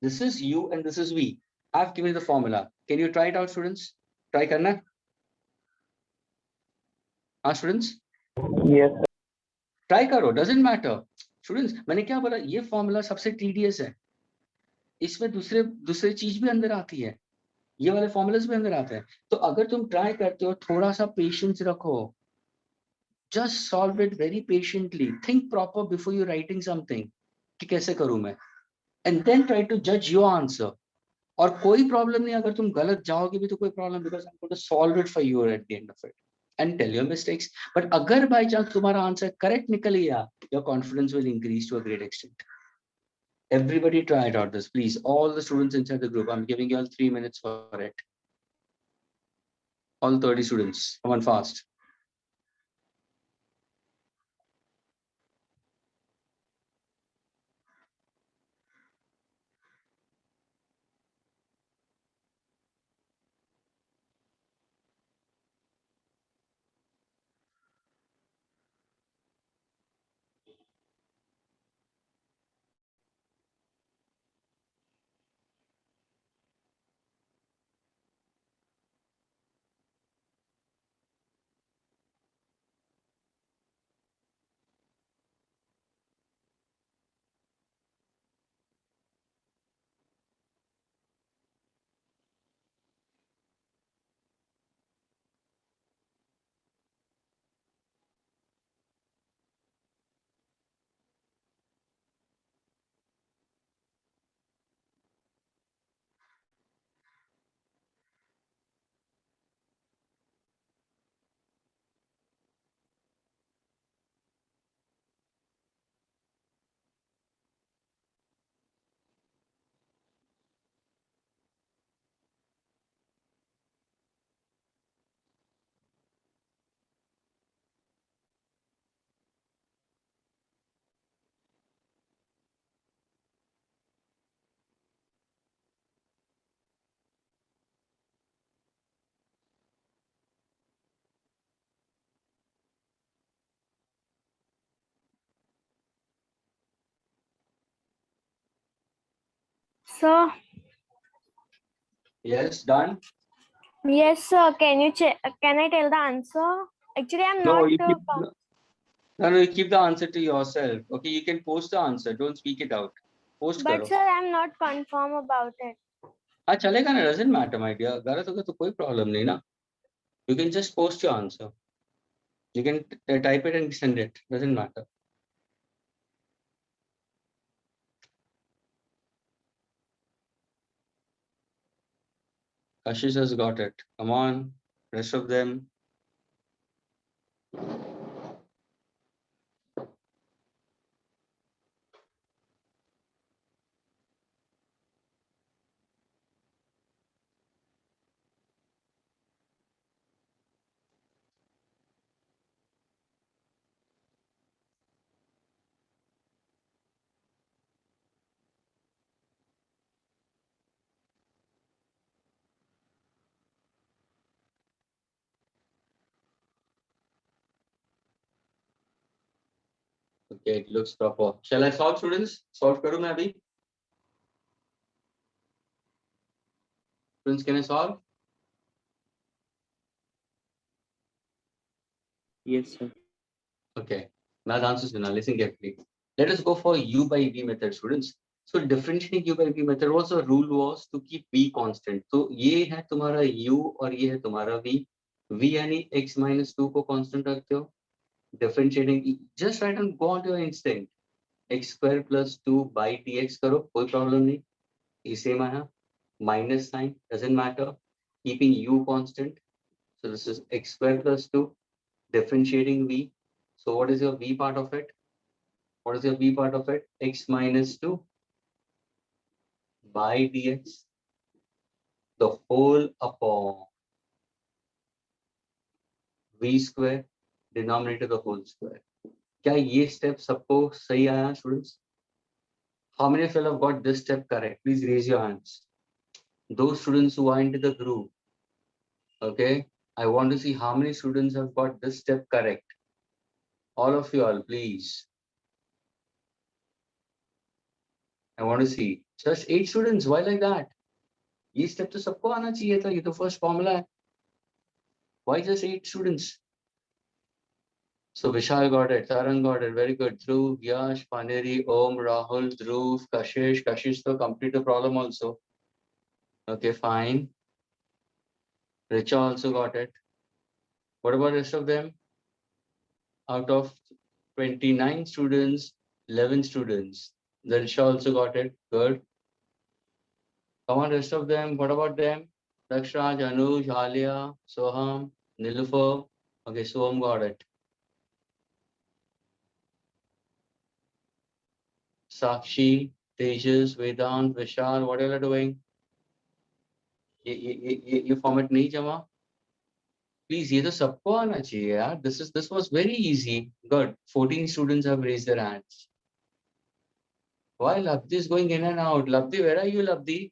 Speaker 1: This is u and this is v. I've given the formula. Can you try it out, students? Try करना. Students?
Speaker 7: Yes, sir.
Speaker 1: Try करो. Doesn't matter. Students, मैंने क्या बोला? ये formula सबसे tedious है. इसमें दूसरे चीज भी अंदर आती है. ये वाले फॉर्मूलाज भी अंदर आते हैं. तो अगर तुम ट्राई करते हो, थोड़ा सा पेशेंस रखो. Just solve it very patiently. Think proper before you writing something. कि कैसे करूं मैं? And then try to judge your answer. और कोई प्रॉब्लम नहीं, अगर तुम गलत जाओगे भी तो कोई problem, because I'm going to solve it for you at the end of it and tell your mistakes. But अगर by chance तुम्हारा आंसर करेक्ट निकल गया, your confidence will increase to a great extent. Everybody try it out this, please. All the students inside the group, I'm giving you all 3 minutes for it. All 30 students, come on fast.
Speaker 8: Sir,
Speaker 1: Yes, done.
Speaker 8: yes, sir. Can you check? Can I tell the answer? Actually, I'm
Speaker 1: No,
Speaker 8: not.
Speaker 1: you keep no, you keep the answer to yourself. Okay, you can post the answer. Don't speak it out. Post
Speaker 8: But
Speaker 1: करो.
Speaker 8: sir, I'm not confirm about it.
Speaker 1: हाँ चलेगा ना, doesn't matter, my dear. गलत होगा तो कोई problem नहीं ना. You can just post your answer. You can type it and send it. Doesn't matter. Kashish has got it. Come on, rest of them. Okay, it looks proper. Shall I solve, students? Solve करूँ मैं अभी? Students, can I solve?
Speaker 5: Yes, sir.
Speaker 1: Okay. Now the answers now. Listen carefully. Let us go for u by v method, students. So differentiating u by v method, what's the rule was to keep v constant. So ये है तुम्हारा u और ये है तुम्हारा v. v यानी x minus 2 को constant रखते हो. Differentiating, just write and go on to your instinct. x square plus 2 by dx करो, कोई problem नहीं. ये same आया. Minus sign, doesn't matter. Keeping u constant. So this is x square plus 2. Differentiating v. So what is your v part of it? What is your v part of it? X minus 2 by dx, the whole upon v square, denominator the whole square. क्या ये step सबको सही आया, students? How many of you have got this step correct? Please raise your hands. Those students who are into the group, okay? I want to see how many students have got this step correct. All of you all, please. I want to see. Just 8 students. Why like that? ये step तो सबको आना चाहिए था. ये तो first formula है. Why just 8 students? So Vishal got it, Tarang got it, very good. Dhruv, Yash, Paneri, Om, Rahul, Dhruv, Kashish to complete the problem also. Okay, fine. Richa also got it. What about the rest of them? Out of 29 students, 11 students. The Richa also got it, good. Come on, rest of them, what about them? Dakshraj, Anuj, Alia, Soham, Nilufar. Okay, Soham got it. Sakshi, Tejas, Vedant, Vishal, what are you doing? ये format नहीं जमा please ये तो सबको आना चाहिए यार this was very easy good 14 students have raised their hands why Labdi is going in and out Labdi where are you Labdi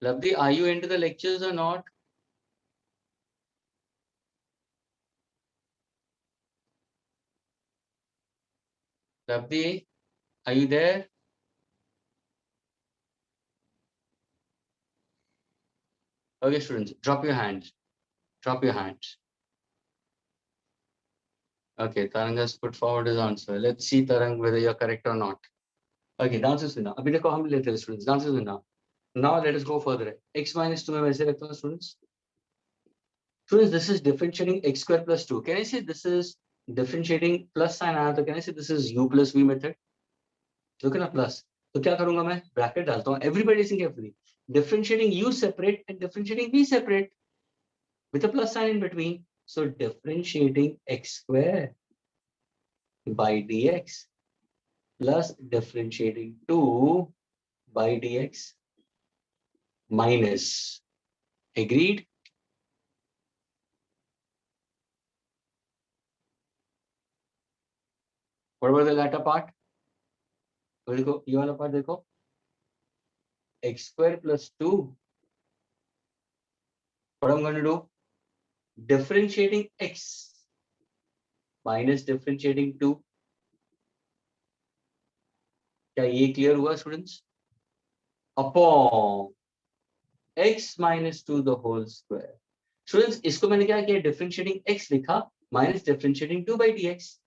Speaker 1: Labdi are you into the lectures or not Labdi are you there okay students drop your hands okay Tarang has put forward his answer let's see Tarang whether you're correct or not okay the answer is now abhi dekho hum lete students the answer is now let us go further x minus 2 mein वैसे रखता हूं students students this is differentiating x square plus 2 can I say this is differentiating plus sign आया तो can I say this is u plus v method look at plus तो क्या करूंगा मैं bracket डालता हूं everybody listen carefully differentiating u separate and differentiating v separate with a plus sign in between so differentiating x square by dx plus differentiating 2 by dx minus agreed what about the latter part देखो ये वाला part देखो x square plus 2 what I'm going to do differentiating x minus differentiating 2 क्या ये clear हुआ students? Upon x minus 2 the whole square. Students इसको मैंने क्या किया, डिफरेंशिएटिंग x लिखा minus differentiating 2 by dx.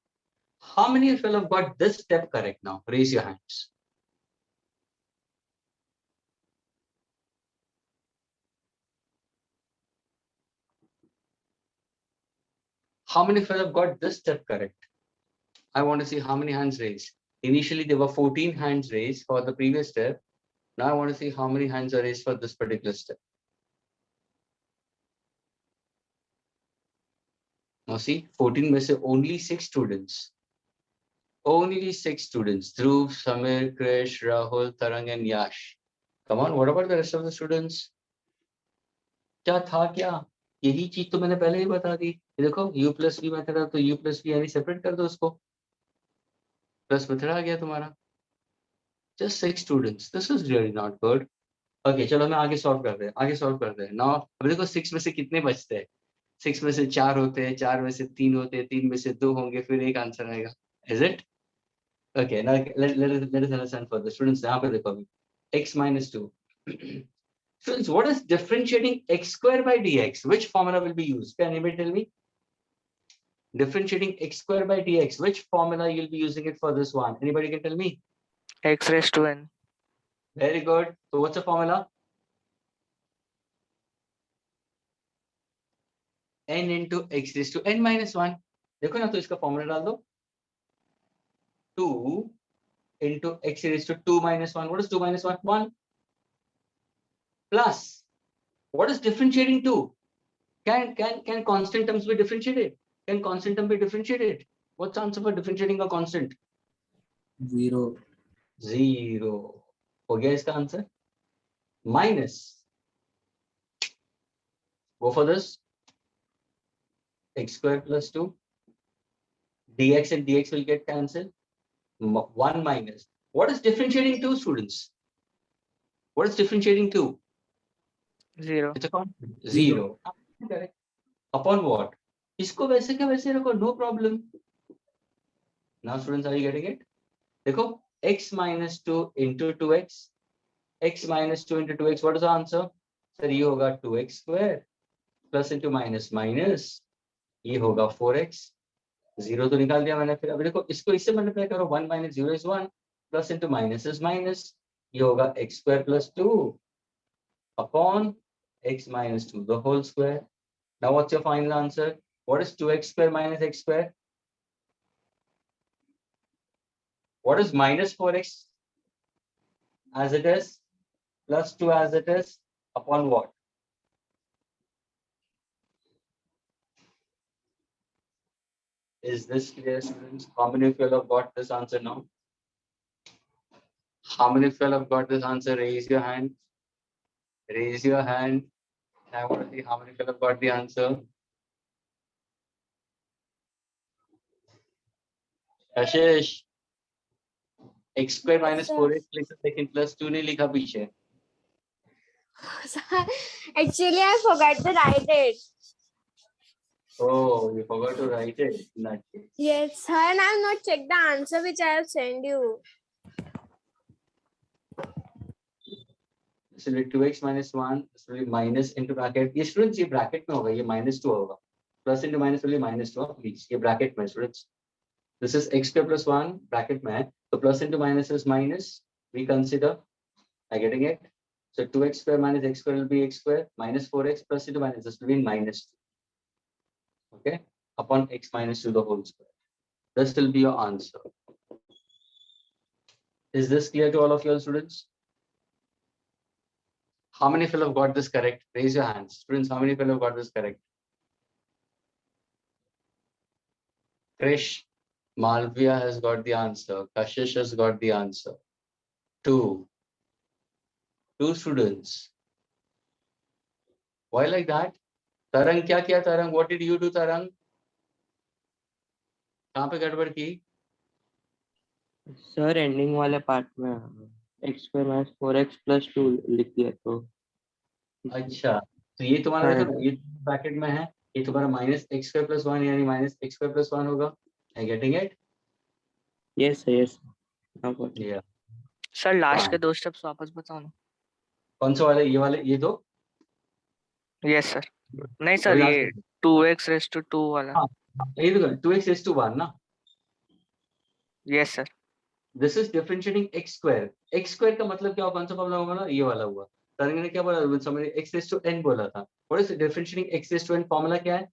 Speaker 1: How many of you have got this step correct now? Raise your hands. How many of you have got this step correct? I want to see how many hands raised. Initially, there were 14 hands raised for the previous step. Now I want to see how many hands are raised for this particular step. Now see, 14 में से only 6 students. Only 6 students. Dhruv, Samir, Krish, Rahul, Tarang and Yash. Come on, what about the rest of the students? क्या था क्या? यही चीज तो मैंने पहले ही बता दी. ये देखो u plus v मेथड है तो u plus v यानी सेपरेट कर दो उसको. प्लस मेथड आ गया तुम्हारा. Just 6 students. This is really not good. Okay, चलो मैं आगे सॉल्व कर रहे हैं. Now अब देखो 6 में से कितने बचते हैं? 6 में से 4 होते हैं, 4 में से 3 होते हैं, 3 में से 2 होंगे, फिर एक आंसर आएगा. Is it? Okay, now let us understand further. Students, यहाँ पे देखो अभी x minus 2. Students, what is differentiating x square by dx? Which formula will be used? Can anybody tell me? Differentiating x square by dx. Which formula you'll be using it for this one? Anybody can tell me?
Speaker 3: X raised to n.
Speaker 1: Very good. So what's the formula? n into x raised to n minus 1. देखो ना तो इसका formula डाल दो. 2 into x raised to 2 minus 1. What is 2 minus 1? 1. Plus, what is differentiating 2? Can constant terms be differentiated? Can constant term be differentiated? What's the answer for differentiating a constant?
Speaker 4: 0.
Speaker 1: 0. हो गया इसका answer. Minus. Go for this. X square plus 2. Dx and dx will get cancelled. 1 minus. What is differentiating 2, students? What is differentiating 2?
Speaker 3: 0.
Speaker 1: It's a constant. 0. Correct. Upon what? इसको वैसे क्या वैसे रखो, no problem. Now students, are you getting it? देखो, x minus 2 into 2x. X minus 2 into 2x. What is the answer? Sir, ये होगा 2x square. Plus into minus minus. ये होगा 4x. 0 तो निकाल दिया मैंने. फिर अब देखो इसको इससे मल्टीप्लाई करो. 1 minus 0 is 1. Plus into minus is minus. ये होगा x square plus 2 upon x minus 2 the whole square. Now what's your final answer? What is 2x square minus x square? What is minus 4x as it is plus 2 as it is upon what? Is this clear, students? How many of you have got this answer now? How many of you have got this answer? Raise your hand. Raise your hand. I want to see how many of you have got the answer. Ashish, x square minus 4x लिखा लेकिन plus 2 नहीं लिखा पीछे.
Speaker 8: Actually, I forgot to write it.
Speaker 1: Oh, you forgot to write it in that case.
Speaker 8: Yes, sir, and I have not checked the answer which I have sent you.
Speaker 1: This will be 2x minus 1. This will be minus into bracket. ये students ये bracket में होगा. ये minus 2 होगा. Plus into minus will be minus 2. Please, ये bracket में students. This is x square plus 1 bracket में. So plus into minus is minus. We consider. Are you getting it? So 2x square minus x square will be x square minus 4x plus into minus. This will be minus 2. Okay, upon x minus 2 the whole square. This will be your answer. Is this clear to all of your students? How many of you have got this correct? Raise your hands. Students, how many of you have got this correct? Krish, Malvia has got the answer. Kashish has got the answer. 2 students. Why like that? Tarang, क्या किया Tarang? What did you do Tarang? कहाँ पे गड़बड़ की?
Speaker 5: Sir ending वाले part में x square minus 4x plus 2 लिख दिया तो.
Speaker 1: अच्छा, तो ये तुम्हारा देखो ना, ये ब्रैकेट में है, ये तुम्हारा minus x square plus 1 यानी minus x square plus 1 होगा. Are you getting it?
Speaker 5: Yes sir, yes.
Speaker 1: Yeah.
Speaker 3: Sir last
Speaker 1: हाँ।
Speaker 3: के 2 स्टेप्स वापस बताओ ना।
Speaker 1: कौन सा वाले, ये वाले, ये दो?
Speaker 3: Yes sir. नहीं सर,
Speaker 1: अभी
Speaker 3: ये
Speaker 1: last में।
Speaker 3: 2x रेस टू 2 वाला।
Speaker 1: हाँ, ये देखो 2x raised to 1 ना,
Speaker 3: yes sir.
Speaker 1: This is differentiating x square. x square का मतलब क्या हुआ, कौन सा फॉर्मूला होगा ना, ये वाला हुआ। तरंग ने क्या बोला, समझ, x raised to n बोला था। What is differentiating x raised to n, formula क्या है,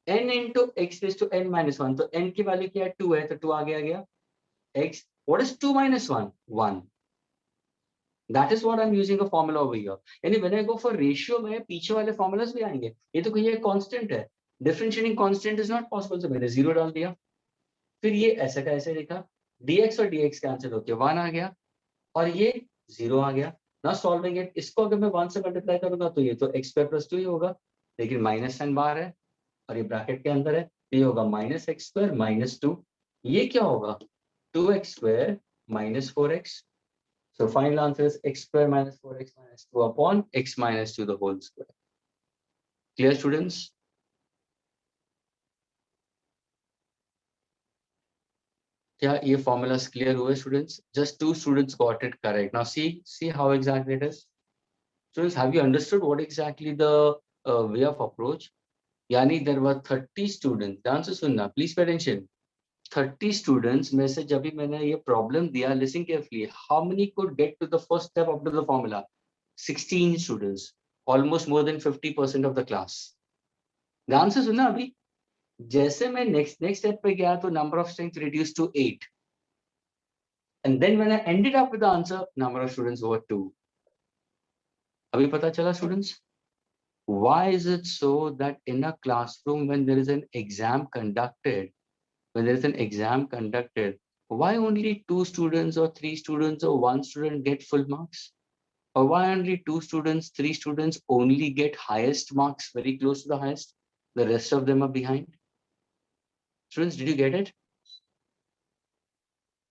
Speaker 1: n into x raised to n minus 1। तो n की वैल्यू क्या है, 2 है, तो 2 आगे आ गया। x, what is 2 minus 1? 1। That is what I'm using a formula over here. यानी when I go for ratio में पीछे वाले formulas भी आएंगे। ये तो कोई ये constant है, differentiating constant is not possible, तो मैंने 0 डाल दिया। फिर ये ऐसे का ऐसे लिखा, dx और dx कैंसिल होके 1 आ गया, और ये 0 आ गया। Now solving it, इसको अगर मैं 1 से मल्टीप्लाई करूंगा तो ये तो x स्क्वायर प्लस 2 ही होगा, लेकिन माइनस साइन बाहर है और ये ब्रैकेट के अंदर है, ये होगा माइनस एक्स स्क्वायर माइनस 2। ये क्या होगा, 2x square minus 4x। So final answer is x square minus 4x minus 2 upon x minus 2 the whole square. Clear, students? क्या ये formulas clear हुए students? Just 2 students got it correct. Now see how exactly it is. Students, have you understood what exactly the way of approach? यानी there were 30 students. ध्यान से सुनना, please pay attention. 30 students में से जब भी मैंने ये प्रॉब्लम दिया, listen carefully, how many could get to the first step up to the formula? 16 students, almost more than 50% of the class. ध्यान से सुनना, अभी जैसे मैं next step पे गया तो number of strengths reduced to 8, and then when I ended up with the answer, number of students were 2. अभी पता चला students? Why is it so that in a classroom when there is an exam conducted, why only 2 students or 3 students or 1 student get full marks? Or why only 2 students, 3 students only get highest marks, very close to the highest? The rest of them are behind. Students, did you get it?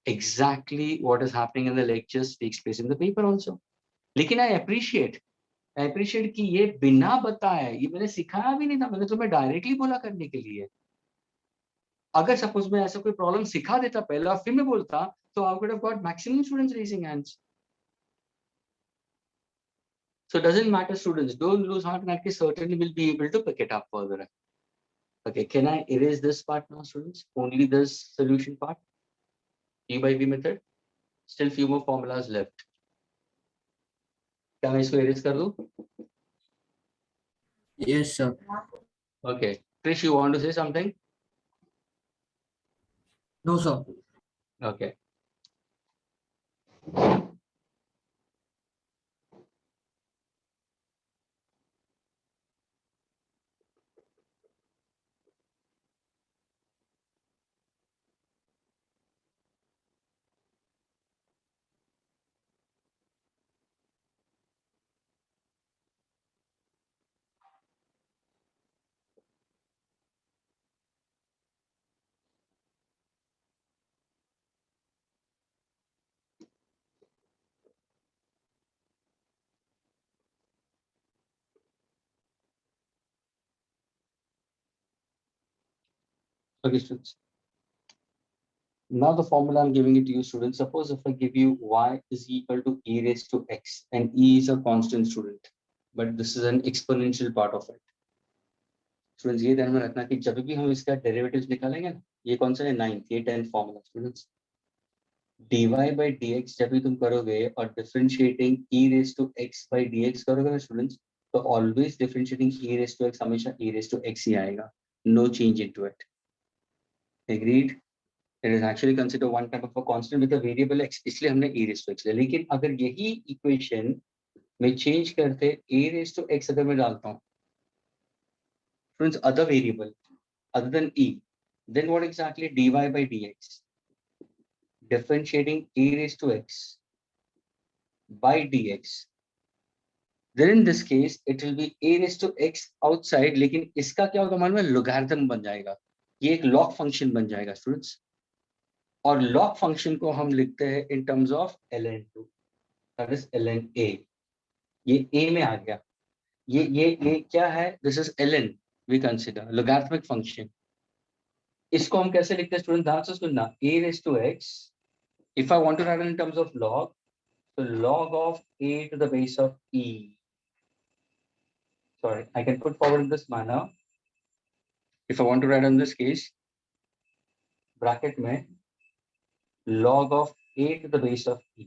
Speaker 1: Exactly what is happening in the lectures takes place in the paper also. लेकिन I appreciate कि ये बिना बताए, ये मैंने सिखाया भी नहीं था, मैंने तुम्हें डायरेक्टली बोला करने के लिए। अगर सपोज मैं ऐसा कोई प्रॉब्लम सिखा देता पहले और फिर मैं बोलता, तो I would have got maximum students raising hands. So it doesn't matter, students, don't lose heart, and I certainly will be able to pick it up further. Okay, can I erase this part now, students? Only this solution part, E by V method. Still few more formulas left. क्या मैं इसको erase कर दूं?
Speaker 4: Yes, sir.
Speaker 1: Okay, Krish, you want to say something?
Speaker 4: No, sir.
Speaker 1: Okay. Okay, students. Now the formula I'm giving it to you, students. Suppose if I give you y is equal to e raised to x, and e is a constant, student, but this is an exponential part of it. Students, ये ध्यान में रखना कि जब भी हम इसका derivatives निकालेंगे ना, ये कौन सा है, 9th, ये 10th formula, students. dy by dx जब भी तुम करोगे और differentiating e raised to x by dx करोगे ना स्टूडेंट्स, तो always differentiating e raised to x हमेशा e raised to x ही आएगा, no change into it. Agreed? It is actually considered one type of a constant with a variable x, इसलिए हमने e raised to x लिया। लेकिन अगर यही equation में change करते a raised to x अगर मैं डालता हूँ students, other variable other than e, then what exactly dy by dx, differentiating e raised to x by dx, then in this case it will be a raised to x outside, लेकिन इसका क्या होगा मालूम है, logarithm बन जाएगा, ये एक log function बन जाएगा स्टूडेंट्स, और log function को हम लिखते हैं in terms of ln2, that is ln a, ये a में आ गया, ये क्या है, this is ln, we consider logarithmic function. इसको हम कैसे लिखते हैं स्टूडेंट, ध्यान से सुनना, a raised to x, if I want to write it in terms of log, So log of a to the base of e. Sorry, I can put forward in this manner. If I want to write in this case, bracket में log of a to the base of e.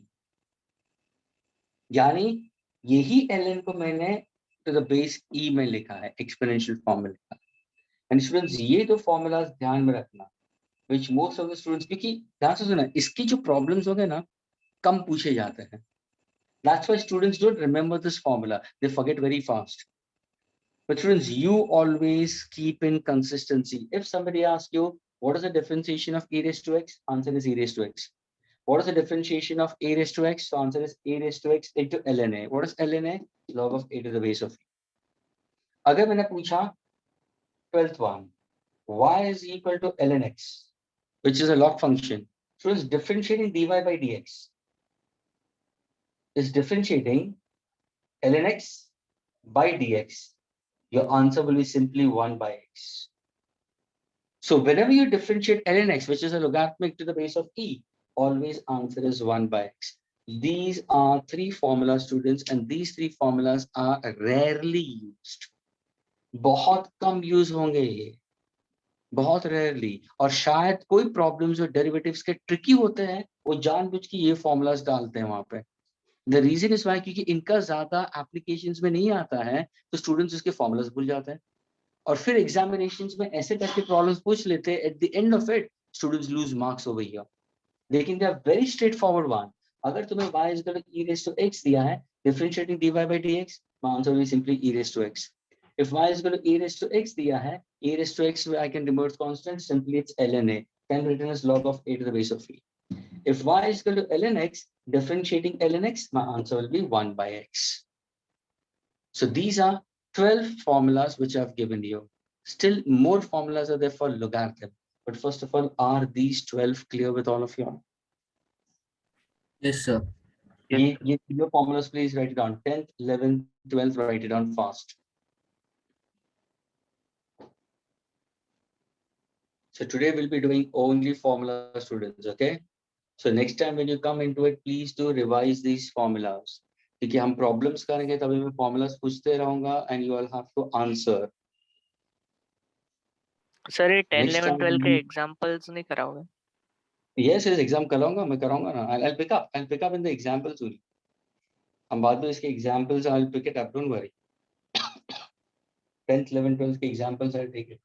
Speaker 1: यानी यही ln को मैंने to the base e में लिखा है, exponential form में लिखा है. And students, ये दो formulas ध्यान में रखना, which most of the students, क्योंकि ध्यान से सुना, इसकी जो problems हो गए ना, कम पूछे जाते हैं. That's why students don't remember this formula. They forget very fast. But students, you always keep in consistency. If somebody asks you, what is the differentiation of e raised to x? Answer is e raised to x. What is the differentiation of a raised to x? So answer is a raised to x into ln a. What is ln a? Log of a to the base of e. अगर मैंने पूछा 12th one, y is equal to ln x, which is a log function. Students, differentiating dy by dx is differentiating ln x by dx. Your answer will be simply 1 by x. So whenever you differentiate ln x, which is a logarithmic to the base of e, always answer is 1 by x. These are three formulas, students, and these three formulas are rarely used. बहुत कम use होंगे ये, बहुत rarely. और शायद कोई problems जो derivatives के tricky होते हैं, वो जानबूझ के ये फॉर्मूलाज डालते हैं वहां पे. The reason is why, क्योंकि इनका ज्यादा एप्लीकेशंस में नहीं आता है, तो स्टूडेंट्स उसके फॉर्मूलाज भूल जाते हैं और फिर एग्जामिनेशंस में ऐसे करके प्रॉब्लम्स पूछ लेते हैं. At the end of it students lose marks over here. लेकिन they are very straightforward one. अगर तुम्हें y is equal to e raised to x दिया है, differentiating dy by dx, my answer will be simply e raised to x. If y is equal to e raised to x दिया है, e raised to x I can remove constant, simply it's ln a, can written as log of a to the base of e. If y is equal to ln x, differentiating ln x, my answer will be 1 by x. So these are 12 formulas which I've given you. Still more formulas are there for logarithm. But first of all, are these 12 clear with all of you?
Speaker 4: Yes, sir.
Speaker 1: Your formulas, please write it down. 10th, 11th, 12th, write it down fast. So today we'll be doing only formula, students, okay? So next time when you come into it, please do revise these formulas. क्योंकि हम problems करेंगे तभी मैं formulas पूछते रहूंगा and you all have to answer.
Speaker 3: Sir ये 10,
Speaker 1: Next
Speaker 3: 11,
Speaker 1: time
Speaker 3: 12 के examples नहीं कराओगे?
Speaker 1: Yes, exam कराऊंगा, मैं कराऊंगा ना. I'll pick up in the examples only. हम बाद में इसके examples I'll pick it up, don't worry. 10th, 11th, 12th के examples I'll take it.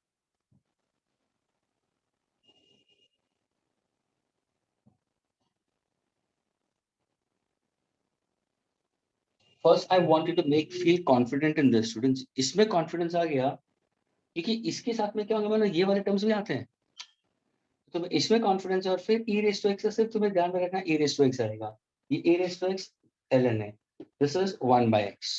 Speaker 1: First, I want you to feel confident in this, students. इसमें confidence आ गया क्योंकि इसके साथ में क्या होगा, मतलब ये वाले terms भी आते हैं. तो इसमें confidence है और फिर e raised to x से सिर्फ तुम्हें ध्यान में रखना e raised to x आएगा. ये e raised to x ln है. This is 1 by x.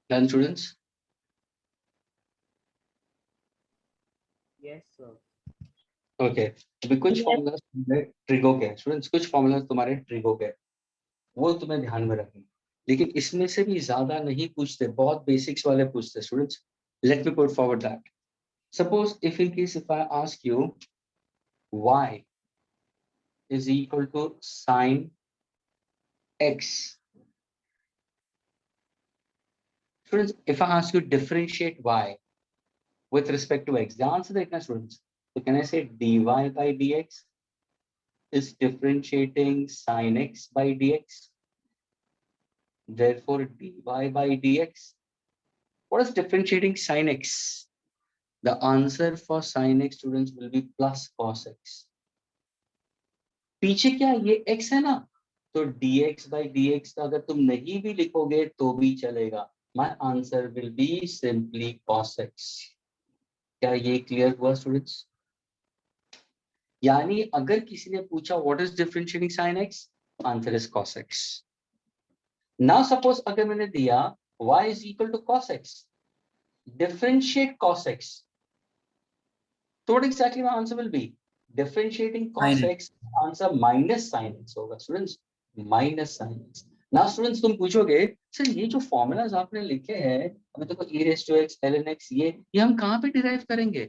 Speaker 1: Done, students?
Speaker 5: Yes, sir.
Speaker 1: Okay. अभी कुछ formulas ट्रिगो के स्टूडेंट्स, कुछ formulas तुम्हारे ट्रिगो के, वो तुम्हें ध्यान में रखना. लेकिन इसमें से भी ज्यादा नहीं पूछते, बहुत बेसिक्स वाले पूछते students. Let me put forward that. Suppose if in case if I ask you y is equal to sine x. Students, if I ask you differentiate y with respect to x, the answer देखना students. So can I say dy by dx is differentiating sine x by dx? Therefore, dy by dx. What is differentiating sine x? The answer for sine x, students, will be plus cos x. पीछे क्या ये x है ना, तो dx by dx का अगर तुम नहीं भी लिखोगे तो भी चलेगा. My answer will be simply cos x. क्या ये क्लियर हुआ स्टूडेंट्स? यानी अगर किसी ने पूछा what is differentiating sin x, answer is cos x. Now suppose अगर मैंने दिया y is equal to cos x, differentiate cos x. So what exactly my answer will be? Differentiating cos
Speaker 4: Sin
Speaker 1: x, answer minus sin x होगा students, minus sin x. Now students तुम पूछोगे sir ये जो formulas आपने लिखे हैं, हमें तो e raised to x, ln x, ये हम कहाँ पे डिराइव करेंगे?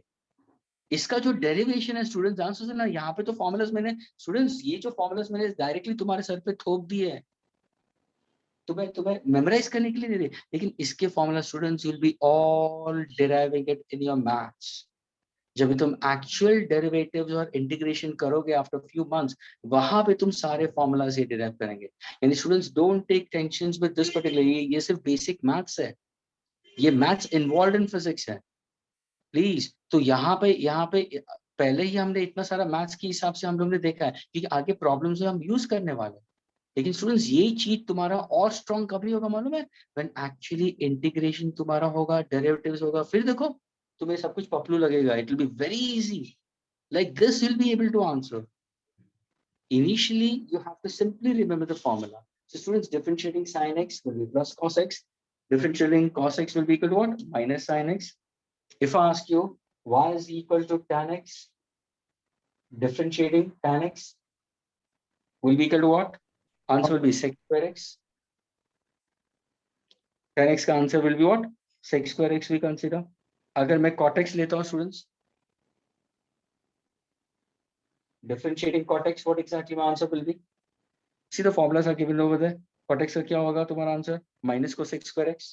Speaker 1: इसका जो डेरिवेशन है स्टूडेंट्स, ध्यान से सुनना, यहाँ पे तो फॉर्मूलाज मैंने स्टूडेंट्स, ये जो फॉर्मूलाज मैंने डायरेक्टली तुम्हारे सर पे थोप दिए हैं, तुम्हें मेमोराइज करने के लिए दे रहे, लेकिन इसके formula students you will be all deriving it in your maths. जब तुम एक्चुअल डेरिवेटिव्स और इंटीग्रेशन करोगे आफ्टर फ्यू मंथ्स, वहां पे तुम सारे फॉर्मूलाज ये डिराइव करेंगे. यानी students don't take tensions with this particular, ये सिर्फ बेसिक मैथ्स है, ये मैथ्स इन्वॉल्वड इन फिजिक्स है प्लीज. तो यहाँ पे पहले ही हमने इतना सारा मैथ्स के हिसाब से हम लोग ने देखा है कि आगे प्रॉब्लम्स हम यूज करने वाले हैं. लेकिन स्टूडेंट्स ये चीज तुम्हारा और स्ट्रॉन्ग कभी होगा मालूम है? व्हेन एक्चुअली इंटीग्रेशन तुम्हारा होगा, डेरिवेटिव्स होगा, फिर देखो तुम्हें सब कुछ पपलू लगेगा. It will be very easy, like this you'll be able to answer. Initially you have to simply remember the formula. So students, differentiating sin x will be plus cos x, differentiating cos x will be equal to what? Minus sin x. If I ask you y is equal to tan x, differentiating tan x will be equal to what? Answer will be sec square x. Tan x का answer will be what? Sec square x we consider. अगर मैं cot x लेता हूँ students, differentiating cot x, what exactly my answer will be? See the formulas are given over there. Cot x का क्या होगा तुम्हारा answer? Minus cosec square x.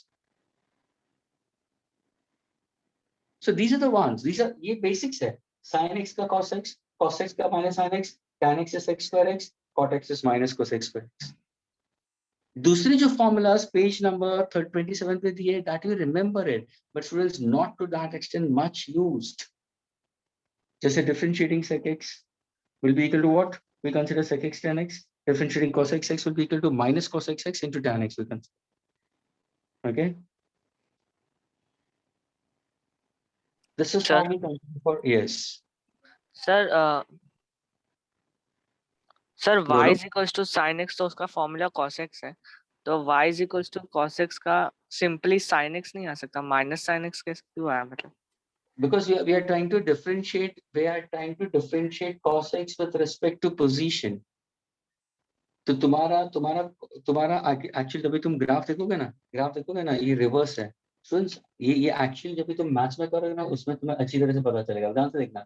Speaker 1: So these are the ones. These are ये basics है. Sin x का cos x का minus sin x, tan x is sec square x, cot x is minus cosec square x. दूसरी जो formulas page number 27 पे दिए, that you remember it, but students not to that extent much used. जैसे differentiating sec x will be equal to what? We consider sec x tan x. Differentiating cos x will be equal to minus cos x into tan x we consider. Okay. This is
Speaker 3: Sir.
Speaker 1: how we consider for yes.
Speaker 3: Sir sir y
Speaker 1: बोलो.
Speaker 3: Is equals to sin x, तो उसका formula cos x है, तो y is equals to cos x का simply sin x नहीं आ सकता, minus sin x कैसे क्यों आया? मतलब
Speaker 1: Because we are trying to differentiate, cos x with respect to position. तो तुम्हारा एक्चुअली जब भी तुम ग्राफ देखोगे ना, ये रिवर्स है स्टूडेंट्स. ये एक्चुअली जब भी तुम मैथ्स में करोगे ना, उसमें तुम्हें अच्छी तरह से पता चलेगा. ध्यान से देखना,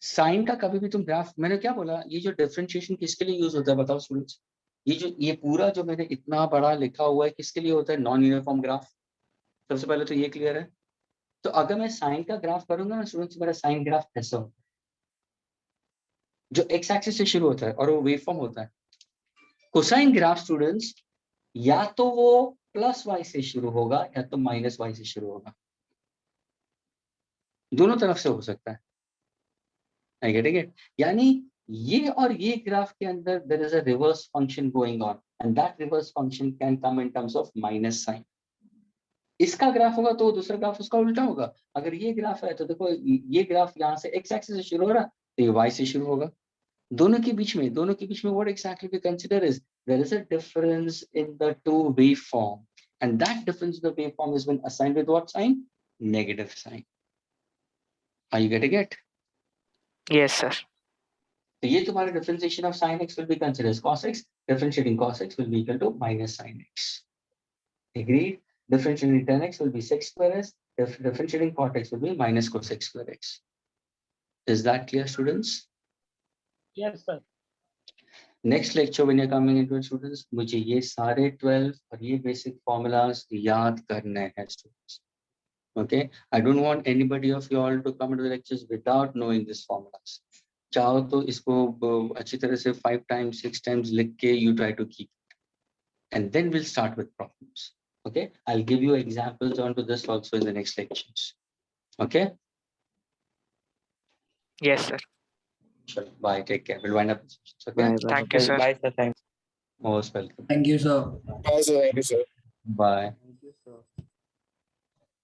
Speaker 1: साइन का कभी भी तुम ग्राफ, मैंने क्या बोला, ये जो डिफरेंशिएशन किसके लिए यूज होता है बताओ स्टूडेंट्स? ये पूरा जो मैंने इतना बड़ा लिखा हुआ है किसके लिए होता है? Non uniform graph. सबसे पहले तो ये क्लियर है. तो अगर मैं साइन का ग्राफ करूंगा ना स्टूडेंट्स, मेरा साइन ग्राफ ऐसा होता है, जो एक्स एक्सिस से शुरू होता है और वो वेवफॉर्म होता है. कोसाइन ग्राफ स्टूडेंट्स या तो वो प्लस वाई से शुरू होगा या तो माइनस वाई से शुरू होगा, दोनों तरफ से हो सकता है. I get it? यानी ये और ये ग्राफ के अंदर there is a reverse function going on, and that reverse function can come in terms of minus sign. इसका ग्राफ होगा तो दूसरा ग्राफ उसका उल्टा होगा. अगर ये ग्राफ है तो देखो ये ग्राफ यहाँ से एक्स एक्सिस से शुरू हो रहा है तो ये वाई से शुरू होगा. दोनों के बीच में what exactly we consider is there is a difference in the two waveform, and that difference in the waveform has been assigned with what sign? Negative sign. Are you getting it?
Speaker 3: Yes sir.
Speaker 1: तो ये तुम्हारा differentiation of sin x will be considered as cos x. Differentiating cos x will be equal to minus sin x. Agreed? Differentiating tan x will be sec square x. Differentiating cot x will be minus cosec square x. Is that clear, students?
Speaker 7: Yes, sir.
Speaker 1: Next lecture when you're coming into it, students, मुझे ये सारे 12 और ये basic formulas याद करने हैं students. Okay, I don't want anybody of you all to come into the lectures without knowing these formulas. चाहो तो इसको अच्छी तरह से 5 times 6 times लिख के you try to keep it, and then we'll start with problems. Okay, I'll give you examples onto this also in the next lectures. Okay.
Speaker 3: Yes sir.
Speaker 1: Sure. Bye. Take care. We'll wind up. Okay.
Speaker 5: Bye, bye.
Speaker 3: Thank you, sir.
Speaker 5: Bye, sir. Thank you.
Speaker 1: Most welcome.
Speaker 4: Thank you, sir.
Speaker 1: Bye.